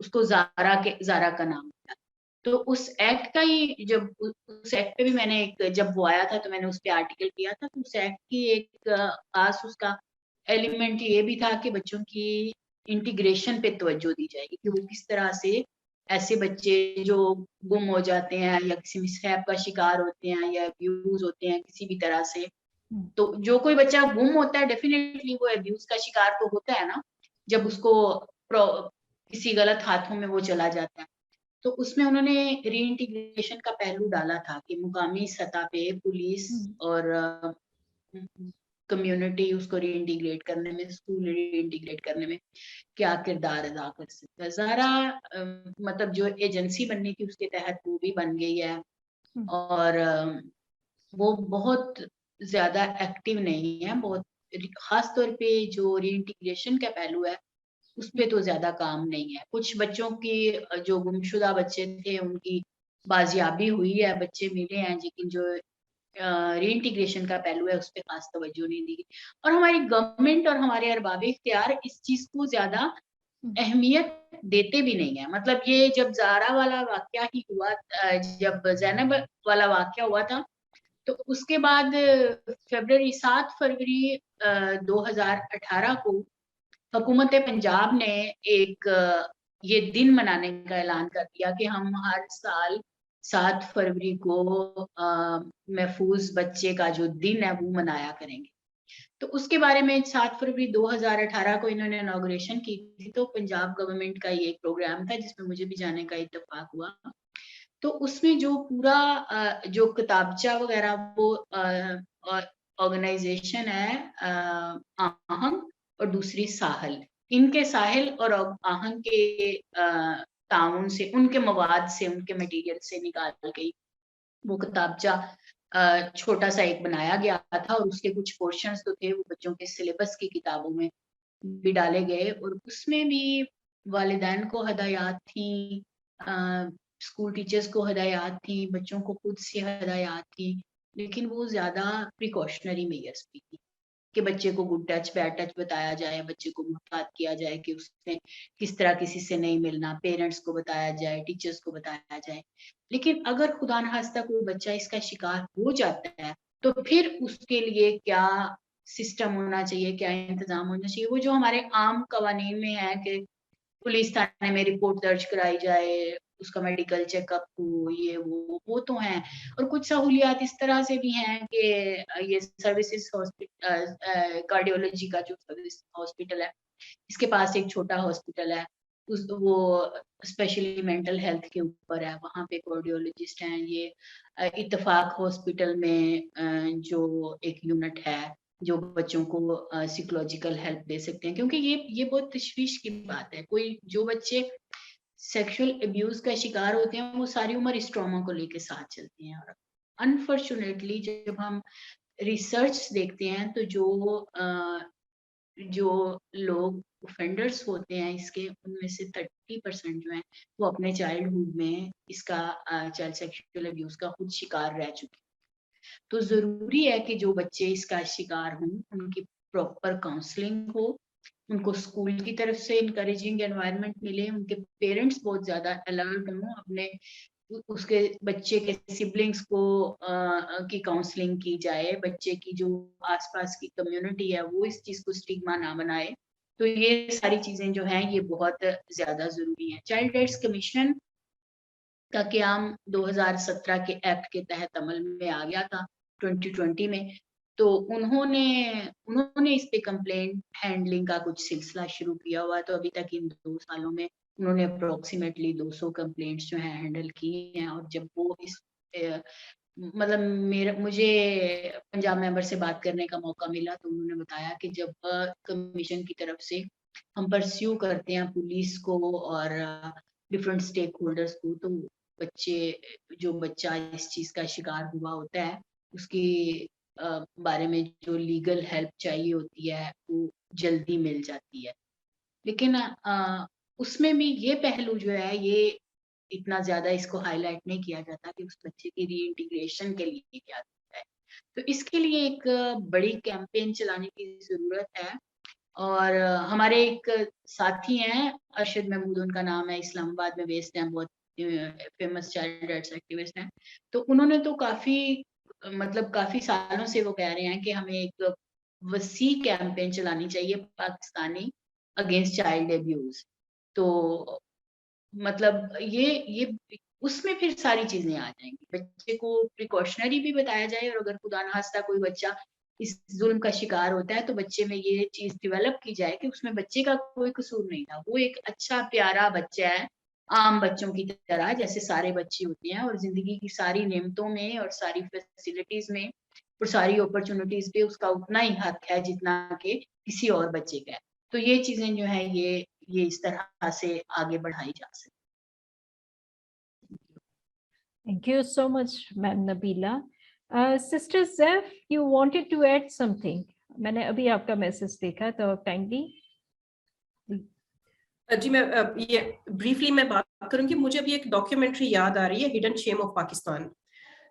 उसको जारा का नाम था। तो उस एक्ट का ही, जब उस एक्ट पे भी मैंने जब वो आया था तो मैंने उस पे आर्टिकल किया था। तो उस एक्ट की एक खास उसका एलिमेंट ये भी था कि बच्चों की इंटीग्रेशन पे तवज्जो दी जाएगी कि वो किस तरह से ऐसे बच्चे जो गुम हो जाते हैं या किसी मिसहैप का शिकार होते हैं या अब्यूज होते हैं किसी भी तरह से, तो जो कोई बच्चा गुम होता है डेफिनेटली वो अब्यूज का शिकार तो होता है ना, जब उसको किसी गलत हाथों में वो चला जाता है। तो उसमें उन्होंने रीइंटीग्रेशन का पहलू डाला था कि मुकामी सतह पे पुलिस और कम्युनिटी उसको रीइंटीग्रेट करने में, स्कूल रीइंटीग्रेट करने में क्या किरदार अदा कर सकता है। ज़ारा मतलब जो एजेंसी बननी थी उसके तहत वो भी बन गई है, और वो बहुत ज्यादा एक्टिव नहीं है। बहुत खास तौर पे जो रीइंटीग्रेशन का पहलू है उस पे तो ज्यादा काम नहीं है। कुछ बच्चों की जो गुमशुदा बच्चे थे उनकी बाजियाबी हुई है, बच्चे मिले हैं, लेकिन जो रीइंटीग्रेशन का पहलू है उस पे खास तवज्जो नहीं दी गई। और हमारी गवर्नमेंट और हमारे अरबाब इख्तियार इस चीज को ज्यादा अहमियत देते भी नहीं है। मतलब ये जब ज़ारा वाला वाकया ही हुआ, जब ज़ैनब वाला वाकया हुआ था, तो उसके बाद 7 फरवरी 2018 को हुकूमत पंजाब ने एक ये दिन मनाने का ऐलान कर दिया कि हम हर साल 7 फरवरी को महफूज बच्चे का जो दिन है वो मनाया करेंगे। तो उसके बारे में 7 फरवरी 2018 को इन्होंने इनॉग्रेशन की थी, तो पंजाब गवर्नमेंट का ये एक प्रोग्राम था जिसमें मुझे भी जाने का इत्तेफाक हुआ। तो उसमें जो पूरा जो किताबचा वगैरह वो ऑर्गेनाइजेशन है आहंग और दूसरी साहिल, इनके साहिल और आहंग के ताउन से, उनके मवाद से, उनके मटेरियल से निकाल गई वो किताबचा छोटा सा एक बनाया गया था, और उसके कुछ पोर्शंस तो थे वो बच्चों के सिलेबस की किताबों में भी डाले गए, और उसमें भी वालिदैन को हदायत थी, स्कूल टीचर्स को हदायत थी, बच्चों को खुद से हदायत थी, लेकिन वो ज्यादा प्रिकॉशनरी मेजर्स भी थी कि बच्चे को गुड टच बैड टच बताया जाए, बच्चे को मुहतात किया जाए कि उसने किस तरह किसी से नहीं मिलना, पेरेंट्स को बताया जाए, टीचर्स को बताया जाए। लेकिन अगर खुदा न खास्ता कोई बच्चा इसका शिकार हो जाता है तो फिर उसके लिए क्या सिस्टम होना चाहिए, क्या इंतजाम होना चाहिए, वो जो हमारे आम कवानीन में है कि पुलिस थाने में रिपोर्ट दर्ज कराई जाए, उसका मेडिकल चेकअप हो, ये वो तो है। और कुछ सहूलियात इस तरह से भी हैं कि ये सर्विसेज हॉस्पिटल, कार्डियोलॉजी का जो सर्विस हॉस्पिटल है, इसके पास एक छोटा हॉस्पिटल है, उस वो स्पेशली मेंटल हेल्थ के ऊपर है, वहाँ पे कार्डियोलॉजिस्ट हैं। ये इत्तेफाक हॉस्पिटल में जो एक यूनिट है जो बच्चों को साइकोलॉजिकल हेल्प दे सकते हैं, क्योंकि ये बहुत तशवीश की बात है। कोई जो बच्चे सेक्सुअल अब्यूज का शिकार होते हैं वो सारी उम्र इस ट्रॉमा को लेके साथ चलते हैं। और अनफॉर्चुनेटली जब हम रिसर्च देखते हैं तो जो लोग ऑफेंडर्स होते हैं इसके, उनमें से 30% जो है वो अपने चाइल्डहुड में इसका चाइल्ड सेक्सुअल अब्यूज का खुद शिकार रह चुके हैं। तो जरूरी है कि जो बच्चे इसका शिकार हों उनकी प्रॉपर काउंसलिंग हो, उनको स्कूल की तरफ से इनकरेजिंग एनवायरनमेंट मिले, उनके पेरेंट्स बहुत ज्यादा अलर्ट हों, अपने उसके बच्चे के सिबलिंग्स को की काउंसलिंग की जाए, बच्चे की जो आसपास की कम्युनिटी है वो इस चीज को स्टिग्मा ना बनाए। तो ये सारी चीजें जो हैं ये बहुत ज्यादा जरूरी हैं। चाइल्ड राइट्स कमीशन का क्याम 2017 के एक्ट के तहत अमल में आ गया था 2020 में। तो उन्होंने इस पे कंप्लेंट हैंडलिंग का कुछ सिलसिला शुरू किया हुआ। तो अभी तक इन 2 सालों में उन्होंने अप्रोक्सीमेटली 200 कंप्लेंट्स जो है हैंडल की हैं। और जब वो इस मतलब मुझे पंजाब मेंबर से बात करने का मौका मिला तो उन्होंने बताया कि जब कमीशन की तरफ से हम परस्यू करते हैं पुलिस को और डिफरेंट स्टेक होल्डर्स को, तो जो बच्चा इस चीज का शिकार हुआ होता है उसके बारे में जो लीगल हेल्प चाहिए होती है वो जल्दी मिल जाती है। लेकिन उसमें भी ये पहलू जो है ये इतना ज्यादा इसको हाईलाइट नहीं किया जाता कि उस बच्चे की रीइंटीग्रेशन के लिए क्या होता है। तो इसके लिए एक बड़ी कैंपेन चलाने की जरूरत है। और हमारे एक साथी हैं अरशद महमूद, उनका नाम है, इस्लामाबाद में बेस्ड हैं, बहुत फेमस चाइल्ड राइट्स एक्टिविस्ट हैं। तो उन्होंने तो काफी सालों से वो कह रहे हैं कि हमें एक वसी कैंपेन चलानी चाहिए पाकिस्तानी अगेंस्ट चाइल्ड अब्यूज। तो मतलब ये उसमें फिर सारी चीजें आ जाएंगी। बच्चे को प्रिकॉशनरी भी बताया जाए, और अगर खुदा न खास्ता कोई बच्चा इस जुल्म का शिकार होता है तो बच्चे में ये चीज डेवलप की जाए कि उसमें बच्चे का कोई कसूर नहीं था, वो एक अच्छा प्यारा बच्चा है, आम बच्चों की तरह जैसे सारे बच्चे होते हैं, और जिंदगी की सारी नेमतों में और सारी फैसिलिटीज में और सारी अपॉर्चुनिटीज पे उसका उतना ही हक है जितना कि किसी और बच्चे का है। तो ये चीजें जो है ये इस तरह से आगे बढ़ाई जा सकती। Thank you so much, Ma'am Nabila. Sister Zef, you wanted to add something. मैंने अभी आपका मैसेज देखा तो काइंडली। जी मैं ये ब्रीफली मैं बात करूंगी, मुझे अभी एक डॉक्यूमेंट्री याद आ रही है, हिडन शेम ऑफ पाकिस्तान।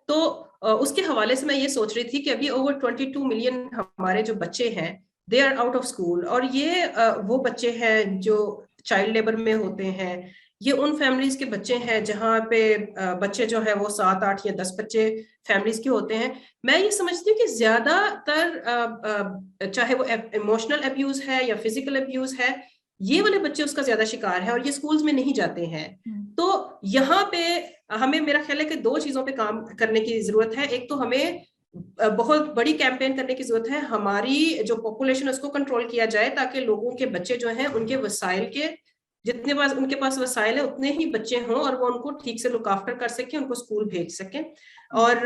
तो उसके हवाले से मैं ये सोच रही थी कि अभी ओवर 22 मिलियन हमारे जो बच्चे हैं they are out of school, और ये वो बच्चे हैं जो चाइल्ड लेबर में होते हैं। ये उन फैमिलीज के बच्चे हैं जहाँ पे बच्चे जो है वो 7, 8 या 10 बच्चे फैमिलीज के होते हैं। मैं ये समझती हूँ कि ज्यादातर चाहे वो इमोशनल अब्यूज है या फिजिकल अब्यूज है, ये वाले बच्चे उसका ज्यादा शिकार है और ये स्कूल्स में नहीं जाते हैं। तो यहाँ पे हमें, मेरा ख्याल है कि 2 चीजों पे काम करने की जरूरत है। एक तो हमें बहुत बड़ी कैंपेन करने की जरूरत है, हमारी जो पॉपुलेशन है उसको कंट्रोल किया जाए ताकि लोगों के बच्चे जो हैं उनके वसाइल के जितने पास उनके पास वसाइल है उतने ही बच्चे हों और वो उनको ठीक से लुक आफ्टर कर सकें, उनको स्कूल भेज सकें। और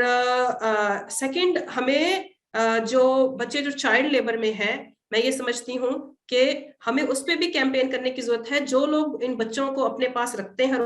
सेकंड, हमें जो बच्चे जो चाइल्ड लेबर में हैं, मैं ये समझती हूँ कि हमें उस पर भी कैंपेन करने की जरूरत है। जो लोग इन बच्चों को अपने पास रखते हैं,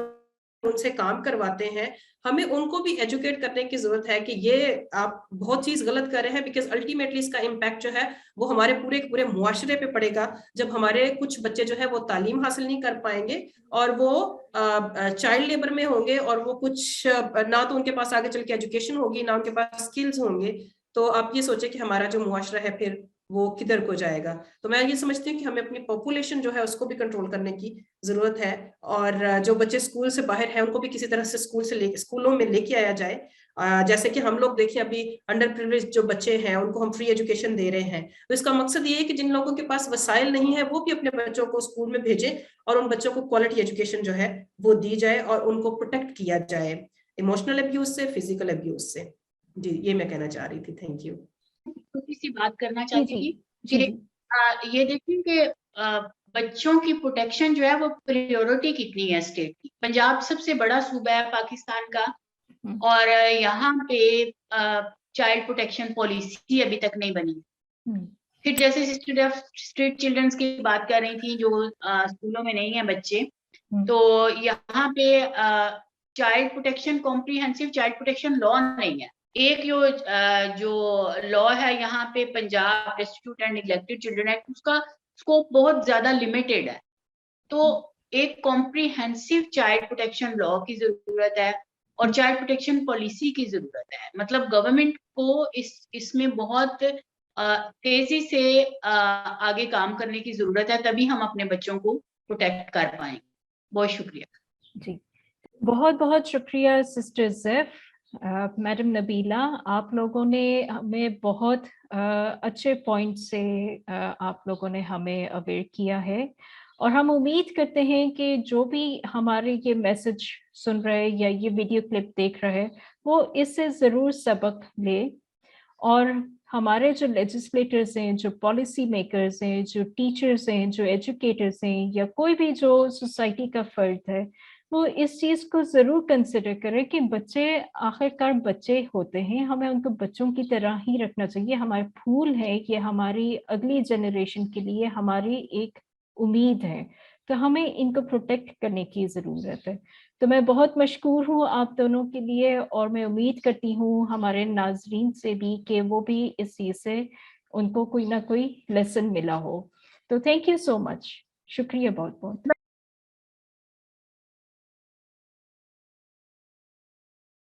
उनसे काम करवाते हैं, हमें उनको भी एजुकेट करने की जरूरत है कि ये आप बहुत चीज गलत कर रहे हैं, बिकॉज अल्टीमेटली इसका इम्पैक्ट जो है वो हमारे पूरे मुआशरे पे पड़ेगा। जब हमारे कुछ बच्चे जो है वो तालीम हासिल नहीं कर पाएंगे और वो चाइल्ड लेबर में होंगे और वो कुछ ना तो उनके पास आगे चल के एजुकेशन होगी, ना उनके पास स्किल्स होंगे, तो आप ये सोचे कि हमारा जो मुआशरा है फिर वो किधर को जाएगा। तो मैं ये समझती हूँ कि हमें अपनी पॉपुलेशन जो है उसको भी कंट्रोल करने की जरूरत है, और जो बच्चे स्कूल से बाहर हैं उनको भी किसी तरह से स्कूलों में लेके आया जाए। जैसे कि हम लोग देखिए अभी अंडर प्रिविलेज जो बच्चे हैं उनको हम फ्री एजुकेशन दे रहे हैं, तो इसका मकसद ये है कि जिन लोगों के पास वसाइल नहीं है वो भी अपने बच्चों को स्कूल में भेजें और उन बच्चों को क्वालिटी एजुकेशन जो है वो दी जाए और उनको प्रोटेक्ट किया जाए इमोशनल अब्यूज से, फिजिकल अब्यूज से। जी, ये मैं कहना चाह रही थी। Thank you. छोटी सी बात करना चाहती थी जी, कि ये देखिए कि बच्चों की प्रोटेक्शन जो है वो प्रायोरिटी कितनी है स्टेट की। पंजाब सबसे बड़ा सूबा है पाकिस्तान का और यहाँ पे चाइल्ड प्रोटेक्शन पॉलिसी अभी तक नहीं बनी। फिर जैसे स्ट्रीट चिल्ड्रंस की बात कर रही थी जो स्कूलों में नहीं है बच्चे, तो यहाँ पे child protection comprehensive child protection law नहीं है। एक जो लॉ है यहाँ पे Punjab destitute and neglected children act, उसका स्कोप बहुत ज्यादा लिमिटेड है। तो एक कॉम्प्रिहेंसिव चाइल्ड प्रोटेक्शन लॉ की जरूरत है और चाइल्ड प्रोटेक्शन पॉलिसी की जरूरत है। मतलब गवर्नमेंट को इसमें बहुत तेजी से आगे काम करने की जरूरत है, तभी हम अपने बच्चों को प्रोटेक्ट कर पाएंगे। बहुत शुक्रिया। जी, बहुत बहुत शुक्रिया सिस्टर ज़ैफ। मैडम नबीला, आप लोगों ने हमें बहुत अच्छे पॉइंट से आप लोगों ने हमें अवेयर किया है, और हम उम्मीद करते हैं कि जो भी हमारे ये मैसेज सुन रहे या ये वीडियो क्लिप देख रहे हैं वो इससे ज़रूर सबक ले, और हमारे जो लेजिस्लेटर्स हैं, जो पॉलिसी मेकर्स हैं, जो टीचर्स हैं, जो एजुकेटर्स हैं, या कोई भी जो सोसाइटी का फर्द है, वो इस चीज़ को ज़रूर कंसिडर करें कि बच्चे आखिरकार बच्चे होते हैं, हमें उनको बच्चों की तरह ही रखना चाहिए। हमारे फूल है कि हमारी अगली जनरेशन के लिए हमारी एक उम्मीद है, तो हमें इनको प्रोटेक्ट करने की ज़रूरत है। तो मैं बहुत मशकूर हूँ आप दोनों के लिए, और मैं उम्मीद करती हूँ हमारे नाजरीन से भी कि वो भी इस चीज़ से उनको कोई ना कोई लेसन मिला हो। तो थैंक यू सो मच, शुक्रिया बहुत बहुत।